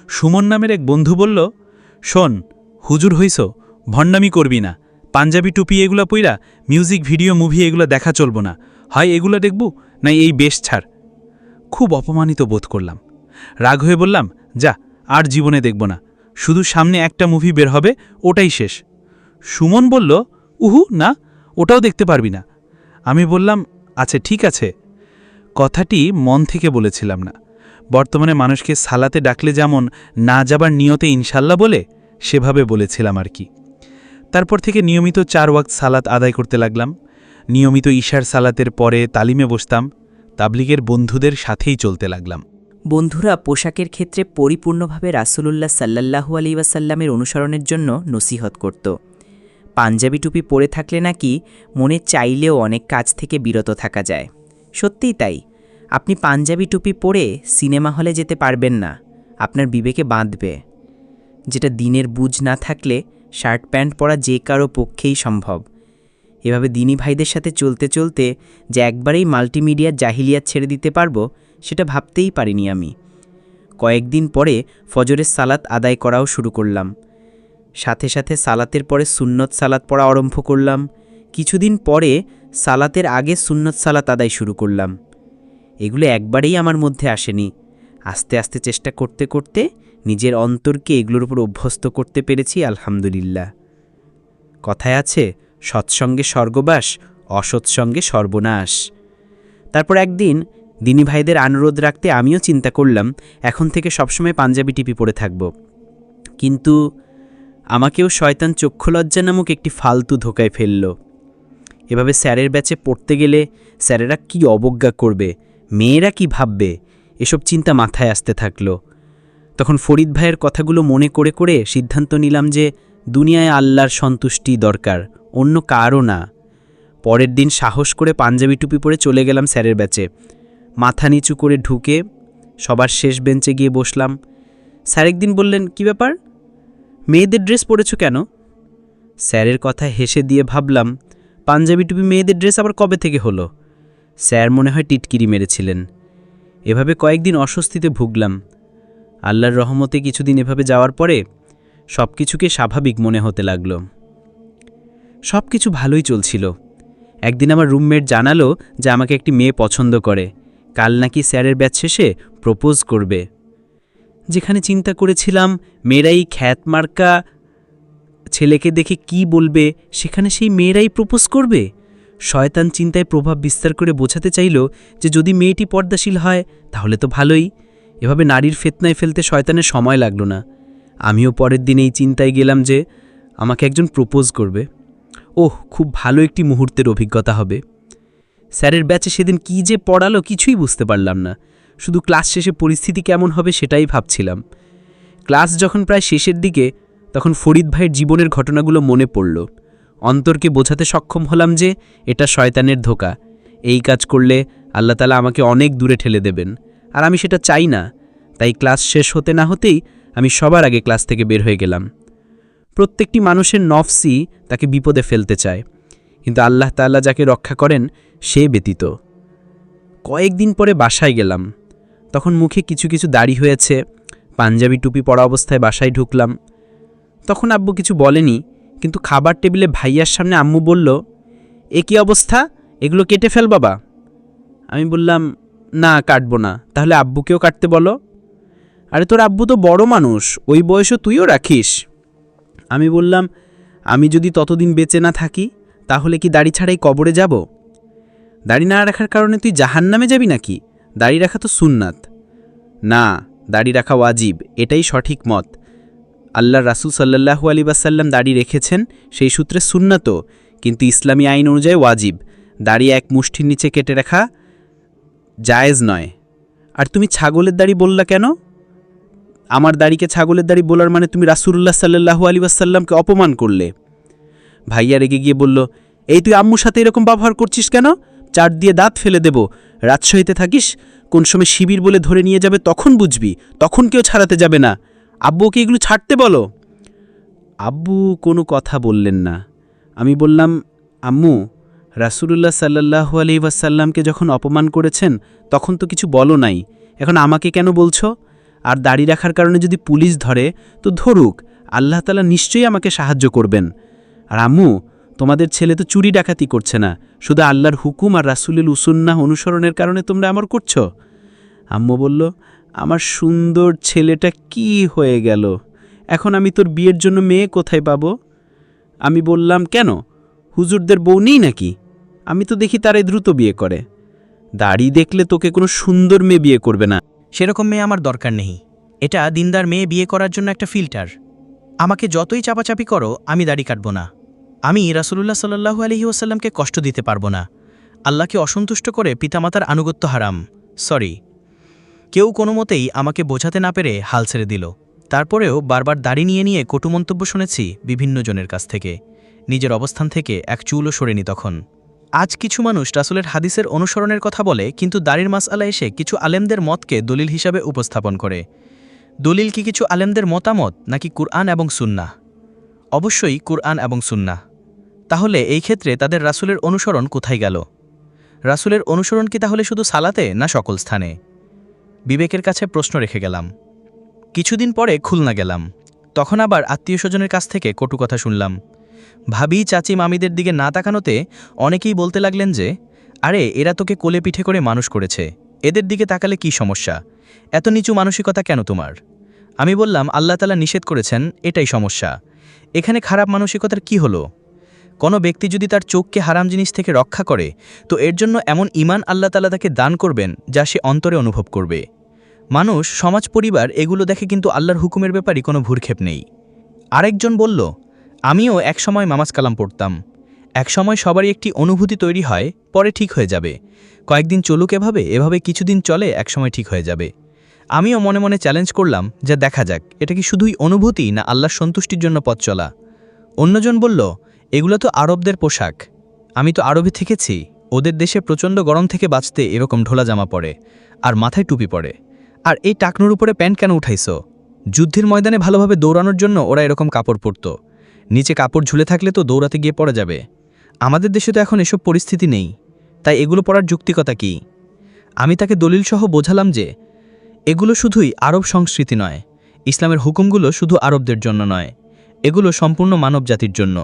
সুমন নামের এক বন্ধু বলল, শোন, হুজুর হইছ, ভণ্ডামি করবি না, পাঞ্জাবি টুপি এগুলো পইরা মিউজিক ভিডিও মুভি এগুলো দেখা চলব না, হয় এগুলো দেখব, না এই বেশ ছাড়। খুব অপমানিত বোধ করলাম। রাগ হয়ে বললাম, যা, আর জীবনে দেখব না, শুধু সামনে একটা মুভি বের হবে, ওটাই শেষ। সুমন বলল, উহু না, ওটাও দেখতে পারবি না। আমি বললাম, আচ্ছা ঠিক আছে। কথাটি মন থেকে বলেছিলাম না। বর্তমানে মানুষকে সালাতে ডাকলে যেমন না যাবার নিয়তে ইনশাল্লাহ বলে, সেভাবে বলেছিলাম আর কি। তারপর থেকে নিয়মিত 4 ওয়াক্ত সালাত আদায় করতে লাগলাম। নিয়মিত ঈশার সালাতের পরে তালিমে বসতাম। তাবলিগের বন্ধুদের সাথেই চলতে লাগলাম। বন্ধুরা পোশাকের ক্ষেত্রে পরিপূর্ণভাবে রাসূলুল্লাহ সাল্লাল্লাহু আলাইহি ওয়াসাল্লামের অনুসরণের জন্য নসিহত করত। পাঞ্জাবি টুপি পরে থাকলে নাকি মনে চাইলেও অনেক কাজ থেকে বিরত থাকা যায়। সত্যিই তাই, আপনি পাঞ্জাবি টুপি পরে সিনেমা হলে যেতে পারবেন না, আপনার বিবেকে বাঁধবে। যেটা দিনের বুঝ না থাকলে শার্ট প্যান্ট পরা যে কারো পক্ষেই সম্ভব। এভাবে দিনী ভাইদের সাথে চলতে চলতে যে একবারেই মাল্টিমিডিয়ার জাহিলিয়াত ছেড়ে দিতে পারবো, সেটা ভাবতেই পারিনি আমি। কয়েকদিন পরে ফজরের সালাত আদায় করাও শুরু করলাম। সাথে সাথে সালাতের পরে সুন্নত সালাত পড়া আরম্ভ করলাম। কিছুদিন পরে সালাতের আগে সুন্নত সালাত আদায় শুরু করলাম। এগুলো একবারেই আমার মধ্যে আসেনি। আস্তে আস্তে চেষ্টা করতে করতে নিজের অন্তরকে এগুলোর উপর অভ্যস্ত করতে পেরেছি, আলহামদুলিল্লাহ। কথায় আছে, সৎসঙ্গে স্বর্গবাস, অসৎসঙ্গে সর্বনাশ। তারপর একদিন দিনী ভাইদের অনুরোধ রাখতে আমিও চিন্তা করলাম এখন থেকে সবসময় পাঞ্জাবি টিপি পরে থাকব। কিন্তু আমাকেও শয়তান চক্ষুলজ্জা নামক একটি ফালতু ধোকায় ফেলল। এভাবে স্যারের ব্যাচে পড়তে গেলে স্যারেরা কি অবজ্ঞা করবে, মেয়েরা কি ভাববে, এসব চিন্তা মাথায় আসতে থাকলো। তখন ফরিদ ভাইয়ের কথাগুলো মনে করে করে সিদ্ধান্ত নিলাম যে দুনিয়ায় আল্লাহর সন্তুষ্টি দরকার, অন্য কারও না। পরের দিন সাহস করে পাঞ্জাবি টুপি পরে চলে গেলাম স্যারের ব্যাচে। মাথা নিচু করে ঢুকে সবার শেষ বেঞ্চে গিয়ে বসলাম। স্যার একদিন বললেন, কি ব্যাপার, মেয়েদের ড্রেস পরেছ কেন? স্যারের কথা হেসে দিয়ে ভাবলাম, পাঞ্জাবি টুপি মেয়েদের ড্রেস আবার কবে থেকে হলো? স্যার মনে হয় টিটকিরি মেরেছিলেন। এভাবে কয়েকদিন অস্বস্তিতে ভুগলাম। আল্লাহর রহমতে কিছুদিন এভাবে যাওয়ার পরে সব কিছুকে স্বাভাবিক মনে হতে লাগলো। সব কিছু ভালোই চলছিল। একদিন আমার রুমমেট জানালো যে আমাকে একটি মেয়ে পছন্দ করে, কাল নাকি স্যারের ব্যাচ শেষে প্রপোজ করবে। যেখানে চিন্তা করেছিলাম মেয়েরাই খ্যাতমার্কা ছেলেকে দেখে কি বলবে, সেখানে সেই মেয়েরাই প্রপোজ করবে। শয়তান চিন্তায় প্রভাব বিস্তার করে বোঝাতে চাইল যে যদি মেয়েটি পর্দাশীল হয় তাহলে তো ভালোই। এভাবে নারীর ফেতনায় ফেলতে শয়তানের সময় লাগলো না। আমিও পরের দিন এই চিন্তায় গেলাম যে আমাকে একজন প্রপোজ করবে। ওহ, খুব ভালো একটি মুহূর্তের অভিজ্ঞতা হবে। স্যারের ব্যাচে সেদিন কি যে পড়ালো কিছুই বুঝতে পারলাম না। শুধু ক্লাস শেষে পরিস্থিতি কেমন হবে সেটাই ভাবছিলাম। ক্লাস যখন প্রায় শেষের দিকে, তখন ফরিদ ভাইয়ের জীবনের ঘটনাগুলো মনে পড়ল। অন্তরকে বোঝাতে সক্ষম হলাম যে এটা শয়তানের ধোঁকা। এই কাজ করলে আল্লাহ তাআলা আমাকে অনেক দূরে ঠেলে দেবেন, আর আমি সেটা চাই না। তাই ক্লাস শেষ হতে না হতেই আমি সবার আগে ক্লাস থেকে বের হয়ে গেলাম। প্রত্যেকটি মানুষের নফসই তাকে বিপদে ফেলতে চায়, কিন্তু আল্লাহ তাআলা যাকে রক্ষা করেন সে ব্যতীত। কয়েকদিন পরে বাসায় গেলাম। তখন মুখে কিছু কিছু দাড়ি হয়েছে। পাঞ্জাবি টুপি পরা অবস্থায় বাসায় ঢুকলাম। তখন আব্বু কিছু বলেনি, কিন্তু খাবার টেবিলে ভাইয়ার সামনে আম্মু বলল, এ কী অবস্থা, এগুলো কেটে ফেল বাবা। আমি বললাম, না কাটবো না। তাহলে আব্বুকেও কাটতে বলো। আরে তোর আব্বু তো বড় মানুষ, ওই বয়সও তুইও রাখিস। আমি বললাম, আমি যদি ততদিন বেঁচে না থাকি তাহলে কি দাড়ি ছাড়াই কবরে যাব? দাড়ি না রাখার কারণে তুই জাহান্নামে যাবি নাকি? দাড়ি রাখা তো সুন্নাত। না, দাড়ি রাখা ওয়াজিব, এটাই সঠিক মত। আল্লাহর রাসূল সাল্লাল্লাহু আলাইহি ওয়াসাল্লাম দাড়ি রেখেছেন, সেই সূত্রে সুন্নাতও, কিন্তু ইসলামী আইন অনুযায়ী ওয়াজিব। দাড়ি এক মুষ্টির নিচে কেটে রাখা জায়েজ নয়। আর তুমি ছাগলের দাড়ি বললা কেন? আমার দাড়িকে ছাগলের দাড়ি বলার মানে তুমি রাসূলুল্লাহ সাল্লাল্লাহু আলাইহি ওয়াসাল্লামকে অপমান করলে। ভাইয়া রেগে গিয়ে বলল, এই তুই আম্মুর সাথে এরকম ব্যবহার করছিস কেন? চাট দিয়ে দাঁত ফেলে দেব। রাজশাহীতে থাকিস, কোন সময় শিবির বলে ধরে নিয়ে যাবে তখন বুঝবি, তখন কেউ ছাড়াতে যাবে না। আব্বুকে এগুলো ছাড়তে বলো। আব্বু কোনো কথা বললেন না। আমি বললাম, আম্মু, রাসূলুল্লাহ সাল্লাল্লাহু আলাইহি ওয়াসাল্লামকে যখন অপমান করেছেন তখন তো কিছু বলো নাই, এখন আমাকে কেন বলছো? আর দাড়ি রাখার কারণে যদি পুলিশ ধরে তো ধরুক, আল্লাহ তাআলা নিশ্চয়ই আমাকে সাহায্য করবেন। আর আম্মু, তোমাদের ছেলে তো চুরি ডাকাতি করছে না, শুধু আল্লাহর হুকুম আর রাসূলের উসুন্নাহ অনুসরণের কারণে তোমরা আমর করছো। আম্মু বলল, আমার সুন্দর ছেলেটা কি হয়ে গেল, এখন আমি তোর বিয়ের জন্য মেয়ে কোথায় পাবো? আমি বললাম, কেন, হুজুরদের বউ নেই নাকি? আমি তো দেখি তারাই দ্রুত বিয়ে করে। দাড়ি দেখলে তোকে কোনো সুন্দর মেয়ে বিয়ে করবে না। সেরকম মেয়ে আমার দরকার নেই। এটা দিনদার মেয়ে বিয়ে করার জন্য একটা ফিল্টার। আমাকে যতই চাপাচাপি করো, আমি দাড়ি কাটব না। আমি রাসূলুল্লাহ সাল্লাল্লাহু আলাইহি ওয়াসাল্লামকে কষ্ট দিতে পারবো না। আল্লাহকে অসন্তুষ্ট করে পিতামাতার আনুগত্য হারাম। সরি। কেউ কোনো মতেই আমাকে বোঝাতে না পেরে হাল ছেড়ে দিল। তারপরেও বারবার দাড়ি নিয়ে নিয়ে কটু মন্তব্য শুনেছি বিভিন্ন জনের কাছ থেকে। নিজের অবস্থান থেকে এক চুলও সরেনি তখন। আজ কিছু মানুষ রাসূলের হাদিসের অনুসরণের কথা বলে, কিন্তু দাড়ির মাসআলা এসে কিছু আলেমদের মতকে দলিল হিসাবে উপস্থাপন করে। দলিল কি কিছু আলেমদের মতামত, নাকি কুরআন এবং সুন্নাহ? অবশ্যই কুরআন এবং সুন্নাহ। তাহলে এই ক্ষেত্রে তাদের রাসূলের অনুসরণ কোথায় গেল? রাসূলের অনুসরণ কি তাহলে শুধু সালাতে, না সকল স্থানে? বিবেকের কাছে প্রশ্ন রেখে গেলাম। কিছুদিন পরে খুলনা গেলাম। তখন আবার আত্মীয়স্বজনের কাছ থেকে কটু কথা শুনলাম। ভাবি, চাচি, মামিদের দিকে না তাকানোতে অনেকেই বলতে লাগলেন যে, আরে এরা তোকে কোলে পিঠে করে মানুষ করেছে, এদের দিকে তাকালে কি সমস্যা, এত নিচু মানসিকতা কেন তোমার? আমি বললাম, আল্লাহ তাআলা নিষেধ করেছেন, এটাই সমস্যা। এখানে খারাপ মানসিকতার কি হলো? কোনো ব্যক্তি যদি তার চোখকে হারাম জিনিস থেকে রক্ষা করে, তো এর জন্য এমন ঈমান আল্লাহ তাআলা তাকে দান করবেন যা সে অন্তরে অনুভব করবে। মানুষ, সমাজ, পরিবার এগুলো দেখে, কিন্তু আল্লাহর হুকুমের ব্যাপারে কোনো ভুরক্ষেপ নেই। আরেকজন বলল, আমিও একসময় নামাজ কালাম পড়তাম। একসময় সবারই একটি অনুভূতি তৈরি হয়, পরে ঠিক হয়ে যাবে। কয়েকদিন চলুক এভাবে কিছুদিন চলে, একসময় ঠিক হয়ে যাবে। আমিও মনে মনে চ্যালেঞ্জ করলাম, যে দেখা যাক এটা কি শুধুই অনুভূতি, না আল্লাহর সন্তুষ্টির জন্য পথ চলা। অন্যজন বলল, এগুলো তো আরবদের পোশাক। আমি তো আরবে থেকেছি, ওদের দেশে প্রচণ্ড গরম থেকে বাঁচতে এরকম ঢোলা জামা পরে, আর মাথায় টুপি পরে। আর এই টাকনুর উপরে প্যান্ট কেন উঠাইছো? যুদ্ধের ময়দানে ভালোভাবে দৌড়ানোর জন্য ওরা এরকম কাপড় পরত। নিচে কাপড় ঝুলে থাকলে তো দৌড়াতে গিয়ে পড়া যাবে। আমাদের দেশে তো এখন এসব পরিস্থিতি নেই, তাই এগুলো পরার যুক্তিকতা কি? আমি তাকে দলিলসহ বোঝালাম যে এগুলো শুধুই আরব সংস্কৃতি নয়, ইসলামের হুকুমগুলো শুধু আরবদের জন্য নয়, এগুলো সম্পূর্ণ মানব জাতির জন্য।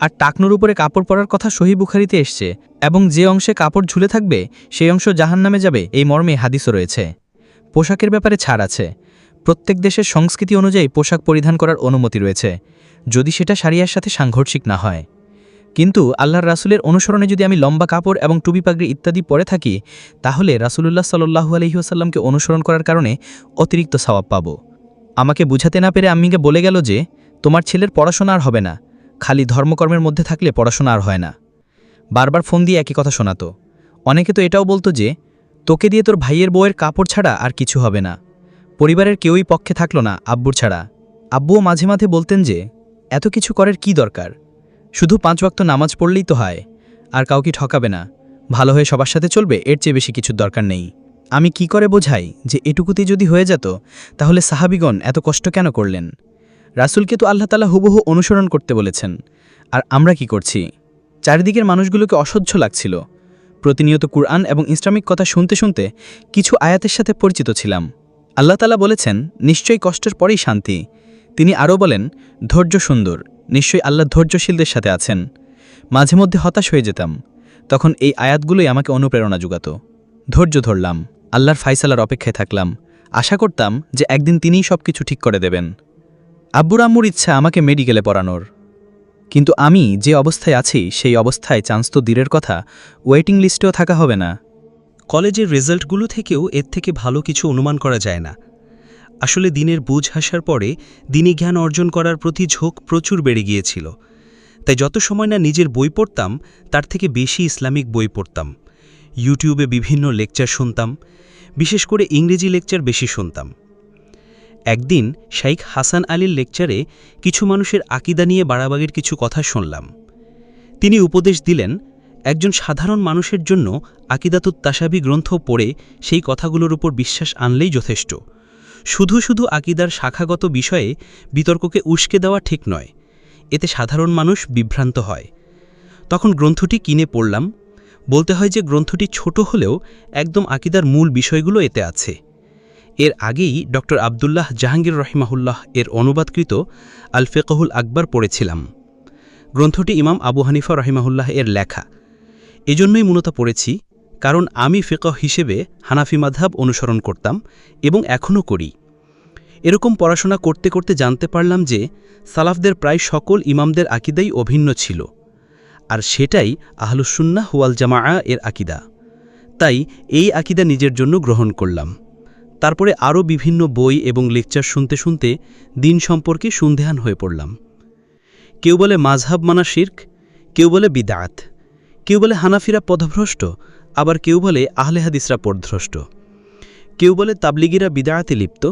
আর টাকনুর উপরে কাপড় পরার কথা সহিহ বুখারীতে এসছে, এবং যে অংশে কাপড় ঝুলে থাকবে সেই অংশ জাহান্নামে যাবে, এই মর্মে হাদিসও রয়েছে। পোশাকের ব্যাপারে ছাড় আছে। প্রত্যেক দেশের সংস্কৃতি অনুযায়ী পোশাক পরিধান করার অনুমতি রয়েছে, যদি সেটা শারিয়ার সাথে সাংঘর্ষিক না হয়। কিন্তু আল্লাহর রাসূলের অনুসরণে যদি আমি লম্বা কাপড় এবং টুপি পাগড়ি ইত্যাদি পরে থাকি, তাহলে রাসূলুল্লাহ সাল্লাল্লাহু আলাইহি ওয়াসাল্লামকে অনুসরণ করার কারণে অতিরিক্ত সওয়াব পাব। আমাকে বুঝাতে না পেরে আম্মিকে বলে গেল যে, তোমার ছেলের পড়াশোনা আর হবে না, খালি ধর্মকর্মের মধ্যে থাকলে পড়াশোনা আর হয় না। বারবার ফোন দিয়ে একই কথা শোনাতো। অনেকে তো এটাও বলতো যে, তোকে দিয়ে তোর ভাইয়ের বউয়ের কাপড় ছাড়া আর কিছু হবে না। পরিবারের কেউই পক্ষে থাকলো না আব্বুর ছাড়া। আব্বুও মাঝে মাঝে বলতেন যে, এত কিছু করার কি দরকার, শুধু 5 ওয়াক্ত নামাজ পড়লেই তো হয়, আর কাউকে ঠকাবে না, ভালো হয়ে সবার সাথে চলবে, এর চেয়ে বেশি কিছুর দরকার নেই। আমি কি করে বোঝাই যে এটুকুতেই যদি হয়ে যেত, তাহলে সাহাবীগণ এত কষ্ট কেন করলেন? রাসূলকে তো আল্লাহ তাআলা হুবহু অনুসরণ করতে বলেছেন, আর আমরা কি করছি? চারিদিকের মানুষগুলোকে অসহ্য লাগছিল। প্রতিনিয়ত কুরআন এবং ইসলামিক কথা শুনতে শুনতে কিছু আয়াতের সাথে পরিচিত ছিলাম। আল্লাহ তাআলা বলেছেন, নিশ্চয়ই কষ্টের পরেই শান্তি। তিনি আরও বলেন, ধৈর্য সুন্দর, নিশ্চয়ই আল্লাহ ধৈর্যশীলদের সাথে আছেন। মাঝে মধ্যে হতাশ হয়ে যেতাম, তখন এই আয়াতগুলোই আমাকে অনুপ্রেরণা জোগাত। ধৈর্য ধরলাম, আল্লাহর ফায়সালার অপেক্ষায় থাকলাম, আশা করতাম যে একদিন তিনিই সব কিছু ঠিক করে দেবেন। আব্বুর আম্মুর ইচ্ছা আমাকে মেডিকেলে পড়ানোর, কিন্তু আমি যে অবস্থায় আছি সেই অবস্থায় চান্স তো দূরের কথা, ওয়েটিং লিস্টেও থাকা হবে না। কলেজের রেজাল্টগুলো থেকেও এর থেকে ভালো কিছু অনুমান করা যায় না। আসলে দিনের বুঝ আসার পরে দিনী জ্ঞান অর্জন করার প্রতি ঝোঁক প্রচুর বেড়ে গিয়েছিল। তাই যত সময় না নিজের বই পড়তাম, তার থেকে বেশি ইসলামিক বই পড়তাম। ইউটিউবে বিভিন্ন লেকচার শুনতাম, বিশেষ করে ইংরেজি লেকচার বেশি শুনতাম। একদিন শাইখ হাসান আলীর লেকচারে কিছু মানুষের আকীদা নিয়ে বাড়াবাড়ির কিছু কথা শুনলাম। তিনি উপদেশ দিলেন, একজন সাধারণ মানুষের জন্য আকীদাতুত তাশাবি গ্রন্থ পড়ে সেই কথাগুলোর উপর বিশ্বাস আনলেই যথেষ্ট। শুধু শুধু আকীদার শাখাগত বিষয়ে বিতর্ককে উস্কে দেওয়া ঠিক নয়, এতে সাধারণ মানুষ বিভ্রান্ত হয়। তখন গ্রন্থটি কিনে পড়লাম। বলতে হয় যে গ্রন্থটি ছোট হলেও একদম আকীদার মূল বিষয়গুলো এতে আছে। এর আগেই ডক্টর আবদুল্লাহ জাহাঙ্গীর রহিমাহুল্লাহ এর অনুবাদকৃত আল ফিকহুল আকবর পড়েছিলাম। গ্রন্থটি ইমাম আবু হানিফা রহিমাহুল্লাহ এর লেখা। এজন্যই মূলত পড়েছি, কারণ আমি ফিকহ হিসেবে হানাফি মাযহাব অনুসরণ করতাম এবং এখনও করি। এরকম পড়াশোনা করতে করতে জানতে পারলাম যে সালাফদের প্রায় সকল ইমামদের আকিদাই অভিন্ন ছিল, আর সেটাই আহলুস-সুন্নাহ ওয়াল জামাআ এর আকিদা। তাই এই আকিদা নিজের জন্য গ্রহণ করলাম। তারপরে আরও বিভিন্ন বই এবং লেকচার শুনতে শুনতে দিন সম্পর্কে সন্দেহান হয়ে পড়লাম। কেউ বলে মাযহাব মানা শিরক, কেউ বলে বিদআত, কেউ বলে হানাফিরা পথভ্রষ্ট, আবার কেউ বলে আহলে হাদিসরা পথভ্রষ্ট। কেউ বলে তাবলিগিরা বিদআতে লিপ্ত,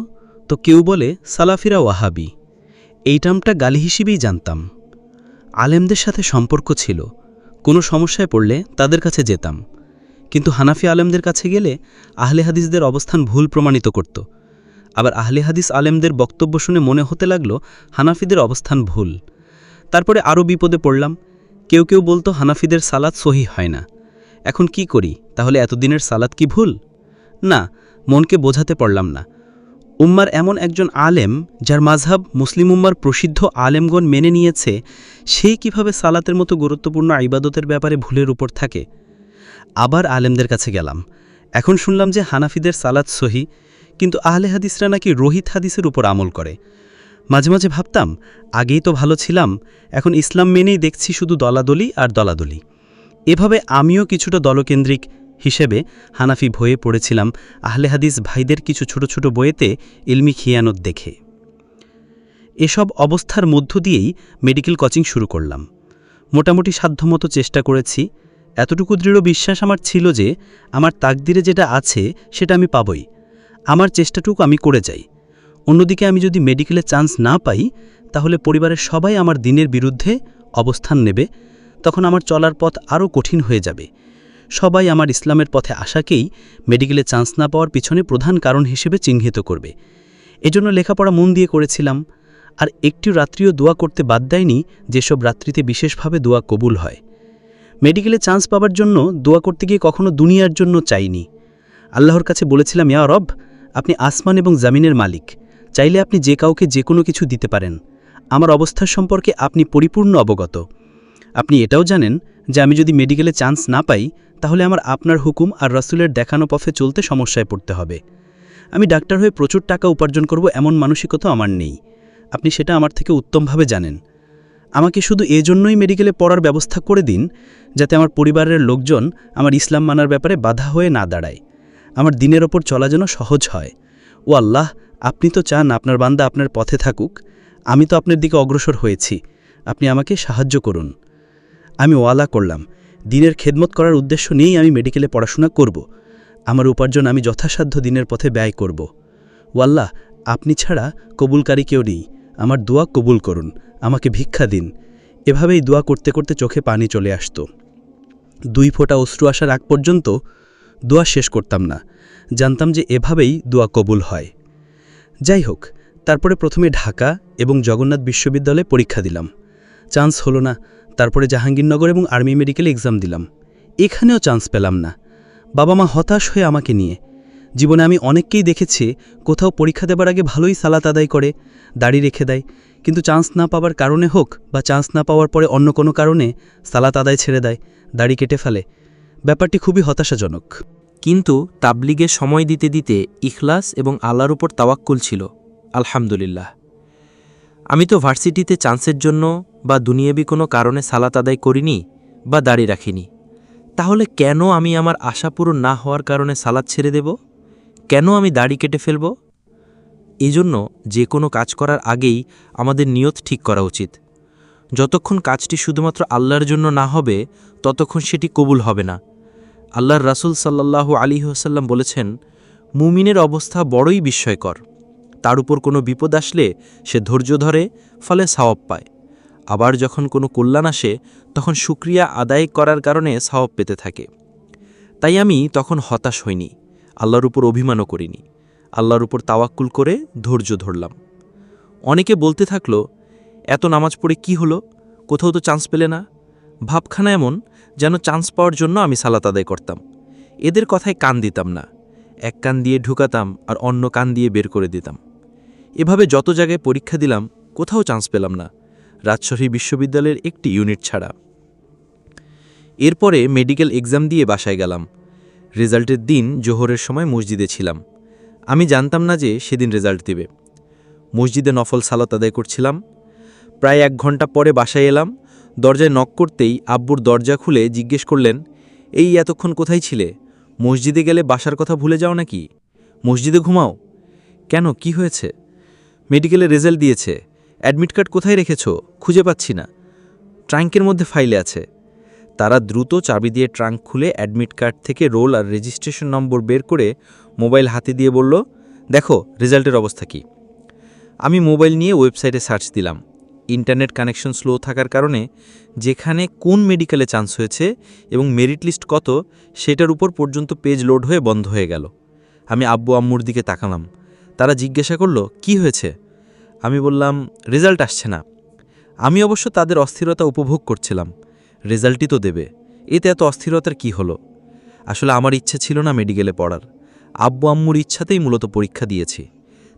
তো কেউ বলে সালাফিরা ওয়াহাবি। এই টার্মটা গালি হিসেবেই জানতাম। আলেমদের সাথে সম্পর্ক ছিল, কোনো সমস্যায় পড়লে তাদের কাছে যেতাম, কিন্তু হানাফি আলেমদের কাছে গেলে আহলে হাদিসদের অবস্থান ভুল প্রমাণিত করত। আবার আহলে হাদিস আলেমদের বক্তব্য শুনে মনে হতে লাগল হানাফিদের অবস্থান ভুল। তারপরে আরও বিপদে পড়লাম। কেউ কেউ বলতো হানাফিদের সালাত সহিহ হয় না। এখন কি করি? তাহলে এতদিনের সালাত কি ভুল? না, মনকে বোঝাতে পারলাম না। উম্মার এমন একজন আলেম যার মাযহাব মুসলিম উম্মার প্রসিদ্ধ আলেমগণ মেনে নিয়েছে, সেই কিভাবে সালাতের মতো গুরুত্বপূর্ণ ইবাদতের ব্যাপারে ভুলের উপর থাকে? আবার আলেমদের কাছে গেলাম। এখন শুনলাম যে হানাফিদের সালাত সহি, কিন্তু আহলে হাদিসরা নাকি রহিত হাদিসের উপর আমল করে। মাঝে মাঝে ভাবতাম, আগেই তো ভালো ছিলাম, এখন ইসলাম মেনেই দেখছি শুধু দলাদলি আর দলাদলি। এভাবে আমিও কিছুটা দলকেন্দ্রিক হিসেবে হানাফি ভয়ে পড়েছিলাম আহলে হাদিস ভাইদের কিছু ছোট ছোট বইয়েতে ইলমি খিয়ানত দেখে। এসব অবস্থার মধ্য দিয়েই মেডিকেল কোচিং শুরু করলাম। মোটামুটি সাধ্যমতো চেষ্টা করেছি। এতটুকু দৃঢ় বিশ্বাস আমার ছিল যে আমার তাকদিরে যেটা আছে সেটা আমি পাবই। আমার চেষ্টাটুকু আমি করে যাই। অন্যদিকে আমি যদি মেডিকেলে চান্স না পাই, তাহলে পরিবারের সবাই আমার দিনের বিরুদ্ধে অবস্থান নেবে। তখন আমার চলার পথ আরও কঠিন হয়ে যাবে। সবাই আমার ইসলামের পথে আসাকেই মেডিকেলে চান্স না পাওয়ার পিছনে প্রধান কারণ হিসেবে চিহ্নিত করবে। এজন্য লেখাপড়া মন দিয়ে করেছিলাম। আর একটি রাত্রিও দোয়া করতে বাদ দেয়নি, যেসব রাত্রিতে বিশেষভাবে দোয়া কবুল হয়। মেডিকেলে চান্স পাওয়ার জন্য দোয়া করতে গিয়ে কখনো দুনিয়ার জন্য চাইনি। আল্লাহর কাছে বলেছিলাম, ইয়া রব, আপনি আসমান এবং জামিনের মালিক, চাইলে আপনি যে কাউকে যে কোনো কিছু দিতে পারেন। আমার অবস্থার সম্পর্কে আপনি পরিপূর্ণ অবগত। আপনি এটাও জানেন যে আমি যদি মেডিকেলে চান্স না পাই, তাহলে আমার আপনার হুকুম আর রাসূলের দেখানো পথে চলতে সমস্যায় পড়তে হবে। আমি ডাক্তার হয়ে প্রচুর টাকা উপার্জন করব এমন মানসিকতা আমার নেই। আপনি সেটা আমার থেকে উত্তমভাবে জানেন। আমাকে শুধু এজন্যই মেডিকেলে পড়ার ব্যবস্থা করে দিন, যাতে আমার পরিবারের লোকজন আমার ইসলাম মানার ব্যাপারে বাধা হয়ে না দাঁড়ায়। আমার দিনের ওপর চলা যেন সহজ হয়। ও আল্লাহ, আপনি তো চান আপনার বান্দা আপনার পথে থাকুক। আমি তো আপনার দিকে অগ্রসর হয়েছি, আপনি আমাকে সাহায্য করুন। আমি ওয়ালা করলাম, দিনের খেদমত করার উদ্দেশ্য নিয়েই আমি মেডিকেলে পড়াশোনা করব। আমার উপার্জন আমি যথাসাধ্য দিনের পথে ব্যয় করব। ওয়াল্লাহ, আপনি ছাড়া কবুলকারী কেউ নেই। আমার দোয়া কবুল করুন, আমাকে ভিক্ষা দিন। এভাবেই দোয়া করতে করতে চোখে পানি চলে আসত। 2 ফোঁটা অশ্রু আসার আগ পর্যন্ত দোয়া শেষ করতাম না। জানতাম যে এভাবেই দোয়া কবুল হয়। যাই হোক, তারপরে প্রথমে ঢাকা এবং জগন্নাথ বিশ্ববিদ্যালয়ে পরীক্ষা দিলাম। চান্স হলো না। তারপরে জাহাঙ্গীরনগর এবং আর্মি মেডিকেলে এক্সাম দিলাম। এখানেও চান্স পেলাম না। বাবা মা হতাশ হয়ে আমাকে নিয়ে। জীবনে আমি অনেককেই দেখেছি, কোথাও পরীক্ষা দেবার আগে ভালোই সালাত আদায় করে, দাড়ি রেখে দেয়, কিন্তু চান্স না পাওয়ার কারণে হোক বা চান্স না পাওয়ার পরে অন্য কোনো কারণে সালাত আদায় ছেড়ে দেয়, দাড়ি কেটে ফেলে। ব্যাপারটি খুবই হতাশাজনক। কিন্তু তাবলিগে সময় দিতে দিতে ইখলাস এবং আল্লাহর উপর তাওয়াক্কুল ছিল, আলহামদুলিল্লাহ। আমি তো ভার্সিটিতে চান্সের জন্য বা দুনিয়াবি কোনো কারণে সালাত আদায় করিনি বা দাড়ি রাখিনি। তাহলে কেন আমি আমার আশা পূরণ না হওয়ার কারণে সালাত ছেড়ে দেব? কেন আমি দাড়ি কেটে ফেলব? এজন্য যে কোনো কাজ করার আগেই আমাদের নিয়ত ঠিক করা উচিত। যতক্ষণ কাজটি শুধুমাত্র আল্লাহর জন্য না হবে, ততক্ষণ সেটি কবুল হবে না। আল্লাহর রাসূল সাল্লাল্লাহু আলাইহি ওয়াসাল্লাম বলেছেন, মুমিনের অবস্থা বড়ই বিস্ময়কর। তার উপর কোনো বিপদ আসলে সে ধৈর্য ধরে, ফলে সওয়াব পায়। আবার যখন কোনো কল্যাণ আসে, তখন শুকরিয়া আদায় করার কারণে সওয়াব পেতে থাকে। তাই আমি তখন হতাশ হইনি, আল্লাহর উপর অভিমানও করিনি। আল্লাহর উপর তাওয়াক্কুল করে ধৈর্য ধরলাম। অনেকে বলতে থাকলো, এত নামাজ পড়ে কি হলো, কোথাও তো চান্স পেলে না। ভাবখানা এমন যেন চান্স পাওয়ার জন্য আমি সালাত আদায় করতাম। এদের কথায় কান দিতাম না। এক কান দিয়ে ঢুকাতাম আর অন্য কান দিয়ে বের করে দিতাম। এভাবে যত জায়গায় পরীক্ষা দিলাম, কোথাও চান্স পেলাম না। রাজশাহী বিশ্ববিদ্যালয়ের একটি ইউনিট ছাড়া। এরপরে মেডিকেল এক্সাম দিয়ে বাসায় গেলাম। রেজাল্টের দিন জোহরের সময় মসজিদে ছিলাম। আমি জানতাম না যে সেদিন রেজাল্ট দেবে। মসজিদে নফল সালাত আদায় করছিলাম। প্রায় 1 ঘন্টা পরে বাসায় এলাম। দরজায় নক করতেই আব্বুর দরজা খুলে জিজ্ঞেস করলেন, এই এতক্ষণ কোথায় ছিলে? মসজিদে গেলে বাসার কথা ভুলে যাও নাকি? মসজিদে ঘুমাও কেন? কি হয়েছে? মেডিকেলে রেজাল্ট দিয়েছে, অ্যাডমিট কার্ড কোথায় রেখেছো? খুঁজে পাচ্ছি না। ট্রাঙ্কের মধ্যে ফাইলে আছে। তারা দ্রুত চাবি দিয়ে ট্রাঙ্ক খুলে অ্যাডমিট কার্ড থেকে রোল আর রেজিস্ট্রেশন নম্বর বের করে মোবাইল হাতে দিয়ে বলল, দেখো রেজাল্টের অবস্থা কি। আমি মোবাইল নিয়ে ওয়েবসাইটে সার্চ দিলাম। ইন্টারনেট কানেকশন স্লো থাকার কারণে যেখানে কোন মেডিকেলে চান্স হয়েছে এবং মেরিট লিস্ট কত সেটার উপর পর্যন্ত পেজ লোড হয়ে বন্ধ হয়ে গেল। আমি আব্বু আম্মুর দিকে তাকালাম। তারা জিজ্ঞাসা করল, কি হয়েছে? আমি বললাম, রেজাল্ট আসছে না। আমি অবশ্য তাদের অস্থিরতা উপভোগ করছিলাম। রেজাল্টই তো দেবে, এতে এত অস্থিরতার কি হলো? আসলে আমার ইচ্ছে ছিল না মেডিকেলে পড়ার। আব্বু আম্মুর ইচ্ছাতেই মূলত পরীক্ষা দিয়েছি,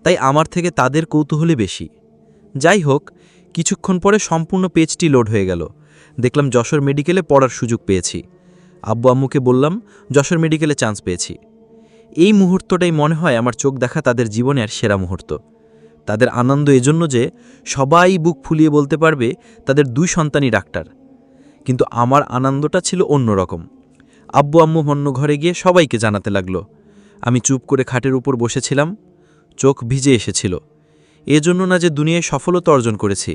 তাই আমার থেকে তাদের কৌতূহলে বেশি। যাই হোক, কিছুক্ষণ পরে সম্পূর্ণ পেজটি লোড হয়ে গেল। দেখলাম যশোর মেডিকেলে পড়ার সুযোগ পেয়েছি। আব্বু আম্মুকে বললাম, যশোর মেডিকেলে চান্স পেয়েছি। এই মুহূর্তটাই মনে হয় আমার চোখ দেখা তাদের জীবনের সেরা মুহূর্ত। তাদের আনন্দ এজন্য যে সবাই বুক ফুলিয়ে বলতে পারবে তাদের 2 সন্তানই ডাক্তার। কিন্তু আমার আনন্দটা ছিল অন্যরকম। আব্বু আম্মু অন্য ঘরে গিয়ে সবাইকে জানাতে লাগলো। আমি চুপ করে খাটের উপর বসেছিলাম, চোখ ভিজে এসেছিল। এজন্য না যে দুনিয়ায় সফলতা অর্জন করেছি,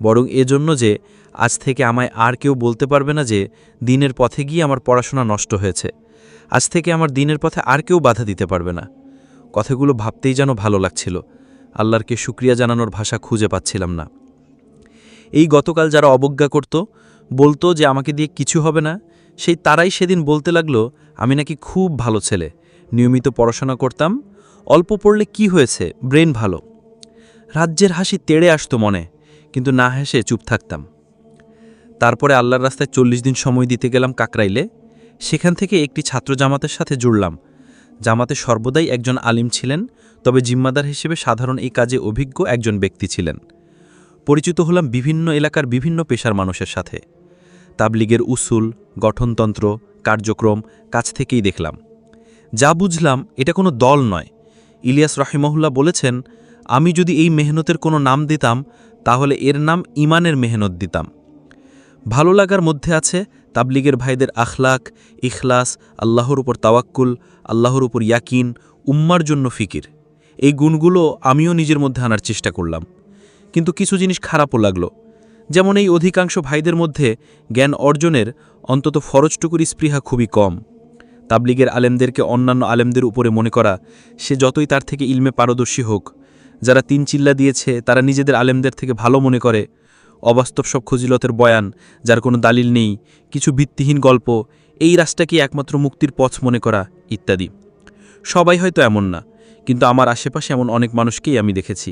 বরং এজন্য যে আজ থেকে আমায় আর কেউ বলতে পারবে না যে দিনের পথে গিয়ে আমার পড়াশোনা নষ্ট হয়েছে। আজ থেকে আমার দিনের পথে আর কেউ বাধা দিতে পারবে না। কথাগুলো ভাবতেই যেন ভালো লাগছিল। আল্লাহরকে শুকরিয়া জানানোর ভাষা খুঁজে পাচ্ছিলাম না। এই গতকাল যারা অবজ্ঞা করত, বলতো যে আমাকে দিয়ে কিছু হবে না, সেই তারাই সেদিন বলতে লাগলো আমি নাকি খুব ভালো ছেলে, নিয়মিত পড়াশোনা করতাম, অল্প পড়লে কি হয়েছে, ব্রেন ভালো। রাজ্যের হাসি তেড়ে আসতো মনে, কিন্তু না হেসে চুপ থাকতাম। তারপরে আল্লাহর রাস্তায় 40 দিন সময় দিতে গেলাম কাকরাইলে। সেখান থেকে একটি ছাত্র জামাতের সাথে জুড়লাম। জামাতে সর্বদাই একজন আলিম ছিলেন, তবে জিম্মাদার হিসেবে সাধারণ এই কাজে অভিজ্ঞ একজন ব্যক্তি ছিলেন। পরিচিত হলাম বিভিন্ন এলাকার বিভিন্ন পেশার মানুষের সাথে। তাবলিগের উসুল, গঠনতন্ত্র, কার্যক্রম কাছ থেকেই দেখলাম। যা বুঝলাম এটা কোনো দল নয়। ইলিয়াস রাহিমাহুল্লাহ বলেছেন, আমি যদি এই মেহনতের কোনো নাম দিতাম তাহলে এর নাম ইমানের মেহনত দিতাম। ভালো লাগার মধ্যে আছে তাবলিগের ভাইদের আখলাক, ইখলাস, আল্লাহর উপর তাওয়াক্কুল, আল্লাহর উপর ইয়াকিন, উম্মার জন্য ফিকির। এই গুণগুলো আমিও নিজের মধ্যে আনার চেষ্টা করলাম। কিন্তু কিছু জিনিস খারাপও লাগলো। যেমন এই অধিকাংশ ভাইদের মধ্যে জ্ঞান অর্জনের অন্তত ফরজটুকুর স্পৃহা খুবই কম। তাবলিগের আলেমদেরকে অন্যান্য আলেমদের উপরে মনে করা, সে যতই তার থেকে ইলমে পারদর্শী হোক। যারা 3 চিল্লা দিয়েছে তারা নিজেদের আলেমদের থেকে ভালো মনে করে। অবাস্তব সব খজিলতের বয়ান, যার কোনো দালিল নেই, কিছু ভিত্তিহীন গল্প, এই রাস্তাকেই একমাত্র মুক্তির পথ মনে করা ইত্যাদি। সবাই হয়তো এমন না, কিন্তু আমার আশেপাশে এমন অনেক মানুষকেই আমি দেখেছি।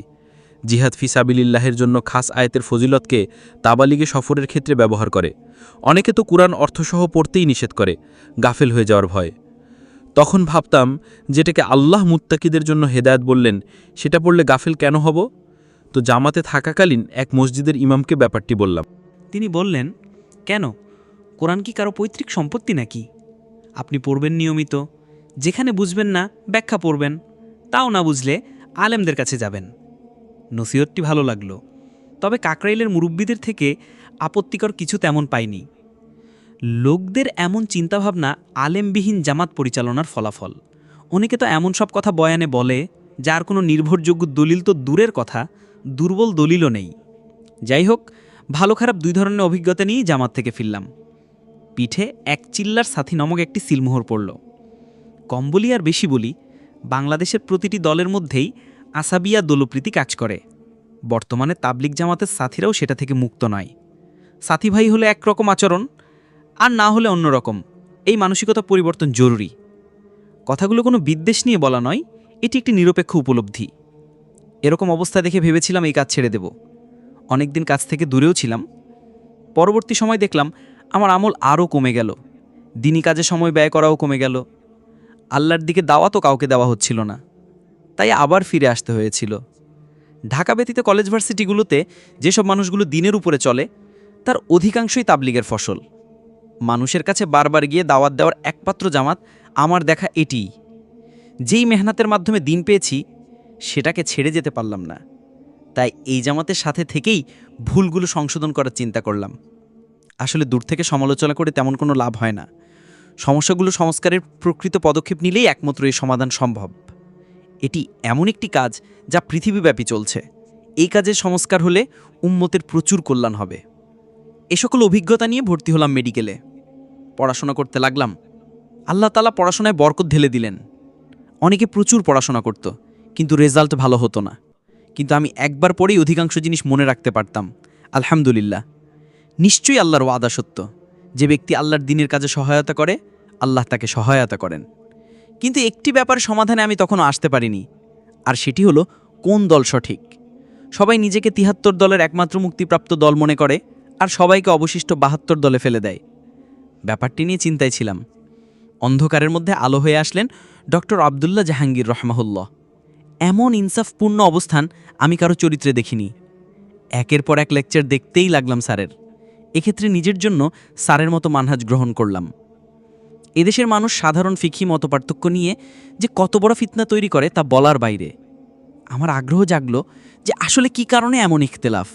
জিহাদ ফি সাবিলিল্লাহের জন্য খাস আয়াতের ফজিলতকে তাবালিগে সফরের ক্ষেত্রে ব্যবহার করে। অনেকে তো কুরআন অর্থসহ পড়তেই নিষেধ করে, গাফেল হয়ে যাওয়ার ভয়ে। তখন ভাবতাম, যেটাকে আল্লাহ মুত্তাকিদের জন্য হেদায়েত বললেন, সেটা পড়লে গাফেল কেন হব? তো জামাতে থাকাকালীন এক মসজিদের ইমামকে ব্যাপারটি বললাম। তিনি বললেন, কেন, কোরআন কি কারো পৈতৃক সম্পত্তি নাকি? আপনি পড়বেন নিয়মিত, যেখানে বুঝবেন না ব্যাখ্যা পড়বেন, তাও না বুঝলে আলেমদের কাছে যাবেন। নসিহতটি ভালো লাগলো, তবে কাকরাইলের মুরব্বীদের থেকে আপত্তিকর কিছু তেমন পাইনি। লোকদের এমন চিন্তাভাবনা আলেমবিহীন জামাত পরিচালনার ফলাফল। অনেকে তো এমন সব কথা বয়ানে বলে যার কোনো নির্ভরযোগ্য দলিল তো দূরের কথা, দুর্বল দলিলও নেই। যাই হোক, ভালো খারাপ 2 ধরনের অভিজ্ঞতা নিয়েই জামাত থেকে ফিরলাম। পিঠে 1 চিল্লার সাথী নামক একটি সিলমোহর পড়ল। কম বলি আর বেশি বলি, বাংলাদেশের প্রতিটি দলের মধ্যেই আসাবিয়া দলপ্রীতি কাজ করে। বর্তমানে তাবলিগ জামাতের সাথীরাও সেটা থেকে মুক্ত নয়। সাথী ভাই হলে একরকম আচরণ, আর না হলে অন্যরকম। এই মানসিকতা পরিবর্তন জরুরি। কথাগুলো কোনো বিদ্বেষ নিয়ে বলা নয়, এটি একটি নিরপেক্ষ উপলব্ধি। এরকম অবস্থা দেখে ভেবেছিলাম এই কাজ ছেড়ে দেব। অনেকদিন কাজ থেকে দূরেও ছিলাম। পরবর্তী সময় দেখলাম আমার আমল আরও কমে গেল, দিনী কাজে সময় ব্যয় করাও কমে গেল। আল্লাহর দিকে দাওয়াতও কাউকে দেওয়া হচ্ছিল না, তাই আবার ফিরে আসতে হয়েছিল। ঢাকা ব্যতীত কলেজ ভার্সিটিগুলোতে যেসব মানুষগুলো দিনের উপরে চলে তার অধিকাংশই তাবলিগের ফসল। মানুষের কাছে বারবার গিয়ে দাওয়াত দেওয়ার একমাত্র জামাত আমার দেখা এটিই। যেই মেহনতের মাধ্যমে দিন পেয়েছি সেটাকে ছেড়ে যেতে পারলাম না, তাই এই জামাতের সাথে থেকেই ভুলগুলো সংশোধন করার চিন্তা করলাম। আসলে দূর থেকে সমালোচনা করে তেমন কোনো লাভ হয় না। সমস্যাগুলো সংস্কারের প্রকৃত পদক্ষেপ নিলেই একমাত্র এই সমাধান সম্ভব। এটি এমন একটি কাজ যা পৃথিবীব্যাপী চলছে। এই কাজের সংস্কার হলে উম্মতের প্রচুর কল্যাণ হবে। এ সকল অভিজ্ঞতা নিয়ে ভর্তি হলাম মেডিকেলে। পড়াশোনা করতে লাগলাম। আল্লাহ তাআলা পড়াশোনায় বরকত ঢেলে দিলেন। অনেকে প্রচুর পড়াশোনা করত, কিন্তু রেজাল্ট ভালো হতো না। কিন্তু আমি একবার পরেই অধিকাংশ জিনিস মনে রাখতে পারতাম। আলহামদুলিল্লাহ, নিশ্চয়ই আল্লাহর ওয়াদা সত্য। যে ব্যক্তি আল্লাহর দ্বীনের কাজে সহায়তা করে, আল্লাহ তাকে সহায়তা করেন। কিন্তু একটি ব্যাপার সমাধানে আমি তখনও আসতে পারিনি, আর সেটি হলো কোন দল সঠিক। সবাই নিজেকে ৭৩ দলের একমাত্র মুক্তিপ্রাপ্ত দল মনে করে, আর সবাইকে অবশিষ্ট ৭২ দলে ফেলে দেয়। ব্যাপারটি নিয়ে চিন্তায় ছিলাম। অন্ধকারের মধ্যে আলো হয়ে আসলেন ডক্টর আবদুল্লাহ জাহাঙ্গীর রহমাহুল্লাহ। এমন ইনসাফপূর্ণ অবস্থান আমি কারো চরিত্রে দেখিনি। একের পর এক লেকচার দেখতেই লাগলাম স্যারের। এক্ষেত্রে নিজের জন্য স্যারের মতো মানহাজ গ্রহণ করলাম। এদেশের মানুষ সাধারণ ফিকহি মতপার্থক্য নিয়ে যে কত বড় ফিতনা তৈরি করে তা বলার বাইরে। আমার আগ্রহ জাগলো যে আসলে কি কারণে এমন ইখতিলাফ।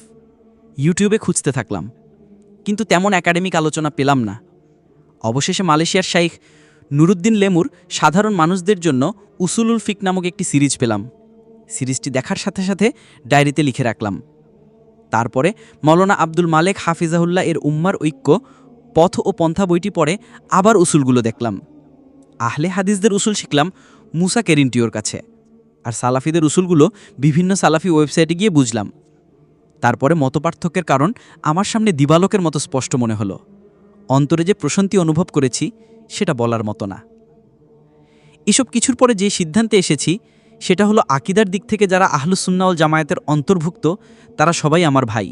ইউটিউবে খুঁজতে থাকলাম, কিন্তু তেমন একাডেমিক আলোচনা পেলাম না। অবশেষে মালয়েশিয়ার শাইখ নুরুদ্দিন লেমুর সাধারণ মানুষদের জন্য উসুলুল ফিক নামক একটি সিরিজ পেলাম। সিরিজটি দেখার সাথে সাথে ডায়েরিতে লিখে রাখলাম। তারপরে মৌলানা আব্দুল মালেক হাফিজাহুল্লাহ এর উম্মার ঐক্য পথ ও পন্থা বইটি পড়ে আবার উসুলগুলো দেখলাম। আহলে হাদিসদের উসুল শিখলাম মুসা কেরিন্টিওর কাছে, আর সালাফিদের উসুলগুলো বিভিন্ন সালাফি ওয়েবসাইটে গিয়ে বুঝলাম। তারপরে মতপার্থক্যের কারণ আমার সামনে দিবালোকের মতো স্পষ্ট মনে হলো। অন্তরে যে প্রশান্তি অনুভব করেছি সেটা বলার মতো না। এসব কিছুর পরে যে সিদ্ধান্তে এসেছি সেটা হলো আকিদার দিক থেকে যারা আহলুস সুন্নাহ ওয়াল জামায়াতের অন্তর্ভুক্ত তারা সবাই আমার ভাই।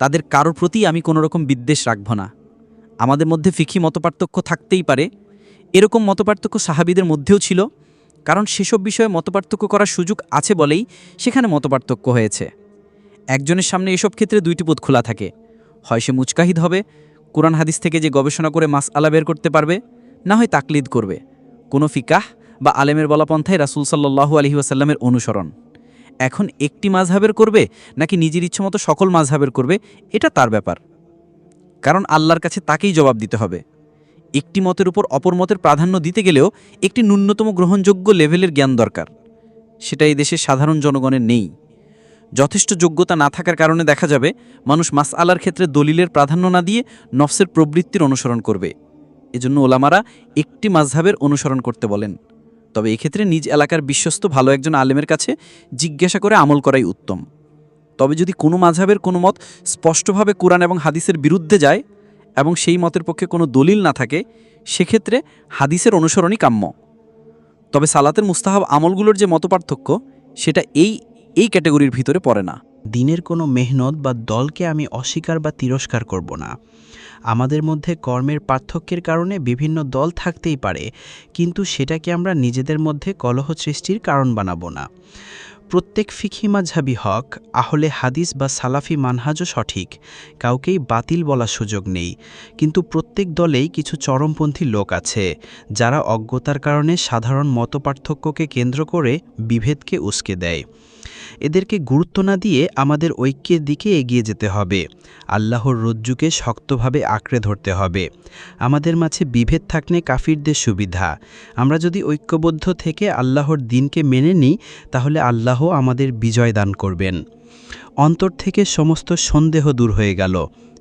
তাদের কারোর প্রতি আমি কোনো রকম বিদ্বেষ রাখব না। আমাদের মধ্যে ফিকহি মতপার্থক্য থাকতেই পারে, এরকম মতপার্থক্য সাহাবীদের মধ্যেও ছিল, কারণ সেসব বিষয়ে মতপার্থক্য করার সুযোগ আছে বলেই সেখানে মতপার্থক্য হয়েছে। একজনের সামনে এসব ক্ষেত্রে দুইটি পথ খোলা থাকে, হয় সে মুজতাহিদ হবে, কোরআন হাদিস থেকে যে গবেষণা করে মাসআলা বের করতে পারবে, না হয় তাকলিদ করবে, কোনো ফিকাহ বা আলেমের বলা পন্থায় রাসূল সাল্লাল্লাহু আলাইহি ওয়াসাল্লামের অনুসরণ। এখন একটি মাযহাবের করবে নাকি নিজের ইচ্ছামতো সকল মাযহাবের করবে, এটা তার ব্যাপার, কারণ আল্লাহর কাছে তাকেই জবাব দিতে হবে। একটি মতের উপর অপর মতের প্রাধান্য দিতে গেলেও একটি ন্যূনতম গ্রহণযোগ্য লেভেলের জ্ঞান দরকার, সেটা এই দেশের সাধারণ জনগণের নেই। যথেষ্ট যোগ্যতা না থাকার কারণে দেখা যাবে মানুষ মাসআলার ক্ষেত্রে দলিলের প্রাধান্য না দিয়ে নফসের প্রবৃত্তির অনুসরণ করবে। এজন্য ওলামারা একটি মাযহাবের অনুসরণ করতে বলেন, তবে এক্ষেত্রে নিজ এলাকার বিশ্বস্ত ভালো একজন আলেমের কাছে জিজ্ঞাসা করে আমল করাই উত্তম। তবে যদি কোনো মাযহাবের কোনো মত স্পষ্টভাবে কোরআন এবং হাদিসের বিরুদ্ধে যায় এবং সেই মতের পক্ষে কোনো দলিল না থাকে, সেক্ষেত্রে হাদিসের অনুসরণই কাম্য। তবে সালাতের মুস্তাহাব আমলগুলোর যে মতপার্থক্য সেটা এই ক্যাটাগরির ভিতরে পড়ে না। দিনের কোনো মেহনত বা দলকে আমি অস্বীকার বা তিরস্কার করব না। আমাদের মধ্যে কর্মের পার্থক্যের কারণে বিভিন্ন দল থাকতেই পারে, কিন্তু সেটাকে আমরা নিজেদের মধ্যে কলহ সৃষ্টির কারণ বানাবো না। প্রত্যেক ফিকহি মাযহাবই হক, আহলে হাদিস বা সালাফি মানহাজও সঠিক, কাউকেই বাতিল বলার সুযোগ নেই। কিন্তু প্রত্যেক দলেই কিছু চরমপন্থী লোক আছে যারা অজ্ঞতার কারণে সাধারণ মতপার্থক্যকে কেন্দ্র করে বিভেদকে উস্কে দেয়। এদেরকে গুরুত্ব না দিয়ে আমাদের ঐক্যের দিকে এগিয়ে যেতে হবে। আল্লাহর রজ্জুকে শক্তভাবে আঁকড়ে ধরতে হবে। আমাদের মাঝে বিভেদ থাকলে কাফিরদের সুবিধা। আমরা যদি ঐক্যবদ্ধ থেকে আল্লাহর দ্বীনকে মেনে নিই, তাহলে আল্লাহ আমাদের বিজয় দান করবেন। অন্তর থেকে সমস্ত সন্দেহ দূর হয়ে গেল।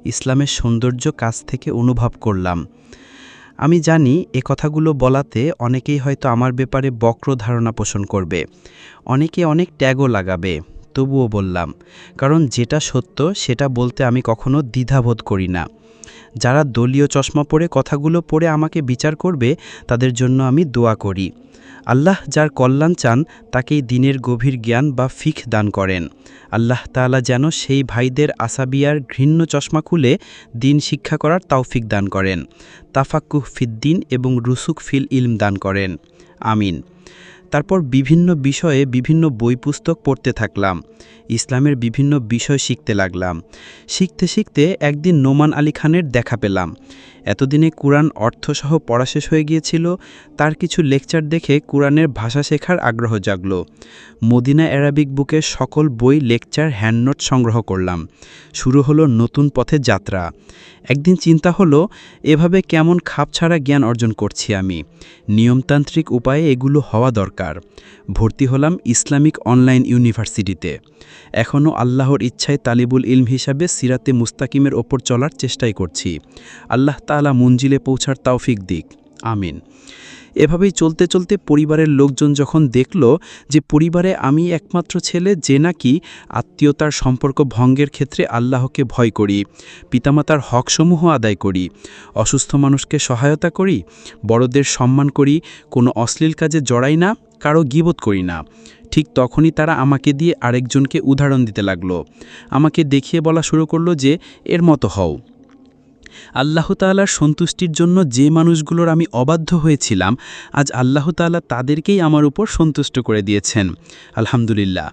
ইসলামের সৌন্দর্য কাছ থেকে অনুভব করলাম। আমি জানি এ কথাগুলো বলাতে অনেকেই হয়তো আমার ব্যাপারে বক্র ধারণা পোষণ করবে, অনেকে অনেক ট্যাগও লাগাবে। তবুও বললাম, কারণ যেটা সত্য সেটা বলতে আমি কখনো দ্বিধাবোধ করি না। যারা দলীয় চশমা পরে কথাগুলো পড়ে আমাকে বিচার করবে, তাদের জন্য আমি দোয়া করি। আল্লাহ যার কল্যাণ চান তাকেই দ্বীনের গভীর জ্ঞান বা ফিকহ দান করেন। আল্লাহ তাআলা যেন সেই ভাইদের আসাবিয়ার ঘৃণ্য চশমা খুলে দ্বীন শিক্ষা করার তৌফিক দান করেন, তাফাক্কুহ ফিদ্দীন এবং রুসুক ফিল ইলম দান করেন। আমিন। তারপর বিভিন্ন বিষয়ে বিভিন্ন বই পুস্তক পড়তে থাকলাম, ইসলামের বিভিন্ন বিষয় শিখতে লাগলাম। শিখতে শিখতে একদিন নোমান আলী খানের দেখা পেলাম। এতদিনে কুরআন অর্থসহ পড়া শেষ হয়ে গিয়েছিল। তার কিছু লেকচার দেখে কুরআনের ভাষা শেখার আগ্রহ জাগল। মদিনা অ্যারাবিক বুকের সকল বই, লেকচার, হ্যান্ডনোট সংগ্রহ করলাম। শুরু হলো নতুন পথে যাত্রা। একদিন চিন্তা হলো, এভাবে কেমন খাপছাড়া জ্ঞান অর্জন করছি আমি। নিয়মতান্ত্রিক উপায়ে এগুলো হওয়া দরকার। ভর্তি হলাম ইসলামিক অনলাইন ইউনিভার্সিটিতে। এখনও আল্লাহর ইচ্ছায় তালিবুল ইলম হিসাবে সিরাতে মুস্তাকিমের ওপর চলার চেষ্টাই করছি। আল্লাহ তাআলা মঞ্জিলে পৌঁছার তৌফিক দিক, আমিন। এভাবেই চলতে চলতে পরিবারের লোকজন যখন দেখল যে পরিবারে আমি একমাত্র ছেলে যে নাকি আত্মীয়তার সম্পর্ক ভঙ্গের ক্ষেত্রে আল্লাহকে ভয় করি, পিতামাতার হকসমূহ আদায় করি, অসুস্থ মানুষকে সহায়তা করি, বড়দের সম্মান করি, কোনো অশ্লীল কাজে জড়াই না, কারো গীবত করি না, ঠিক তখনই তারা আমাকে দিয়ে আরেকজনকে উদাহরণ দিতে লাগলো। আমাকে দেখিয়ে বলা শুরু করলো যে এর মতো হও। আল্লাহ তাআলার সন্তুষ্টির জন্য যে মানুষগুলোর আমি অবাধ্য হয়েছিলাম, আজ আল্লাহ তাআলা তাদেরকেই আমার উপর সন্তুষ্ট করে দিয়েছেন। আলহামদুলিল্লাহ।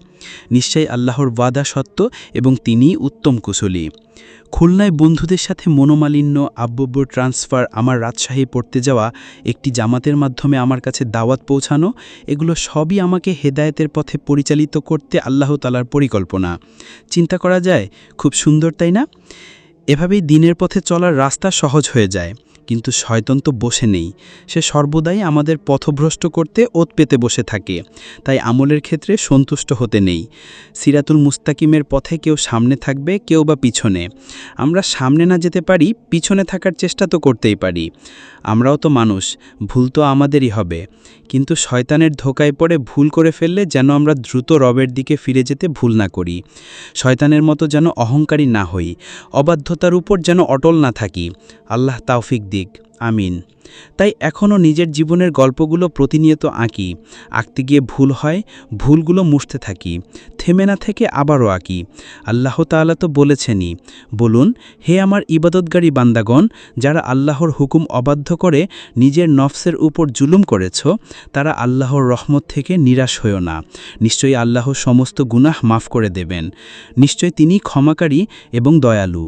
নিশ্চয়ই আল্লাহর ওয়াদা সত্য এবং তিনিই উত্তম কুশলী। খুলনায় বন্ধুদের সাথে মনোমালিন্য, আব্বব্বর ট্রান্সফার, আমার রাজশাহী পড়তে যাওয়া, একটি জামাতের মাধ্যমে আমার কাছে দাওয়াত পৌঁছানো, এগুলো সবই আমাকে হেদায়েতের পথে পরিচালিত করতে আল্লাহ তাআলার পরিকল্পনা। চিন্তা করা যায়, খুব সুন্দর, তাই না? এভাবেই দিনের পথে চলার রাস্তা সহজ হয়ে যায়। কিন্তু শয়তান তো বসে নেই, সে সর্বদাই আমাদের পথভ্রষ্ট করতে ওত পেতে বসে থাকে। তাই আমলের ক্ষেত্রে সন্তুষ্ট হতে নেই। সিরাতুল মুস্তাকিমের পথে কেউ সামনে থাকবে, কেউ বা পিছনে। আমরা সামনে না যেতে পারি, পিছনে থাকার চেষ্টা তো করতেই পারি। আমরাও তো মানুষ, ভুল তো আমাদেরই হবে। কিন্তু শয়তানের ধোকায় পড়ে ভুল করে ফেললে যেন আমরা দ্রুত রবের দিকে ফিরে যেতে ভুল না করি। শয়তানের মতো যেন অহংকারী না হই, অবাধ্যতার উপর যেন অটল না থাকি। আল্লাহ তাওফিক দিক, আমিন। তাই এখনও নিজের জীবনের গল্পগুলো প্রতিনিয়ত আঁকি। আঁকতে গিয়ে ভুল হয়, ভুলগুলো মুছতে থাকি, থেমে না থেকে আবারও আঁকি। আল্লাহ তাআলা তো বলেছেনই, বলুন, হে আমার ইবাদতকারী বান্দাগণ, যারা আল্লাহর হুকুম অবাধ্য করে নিজের নফসের উপর জুলুম করেছ, তারা আল্লাহর রহমত থেকে নিরাশ হয়েও না। নিশ্চয়ই আল্লাহ সমস্ত গুনাহ মাফ করে দেবেন। নিশ্চয় তিনি ক্ষমাকারী এবং দয়ালু।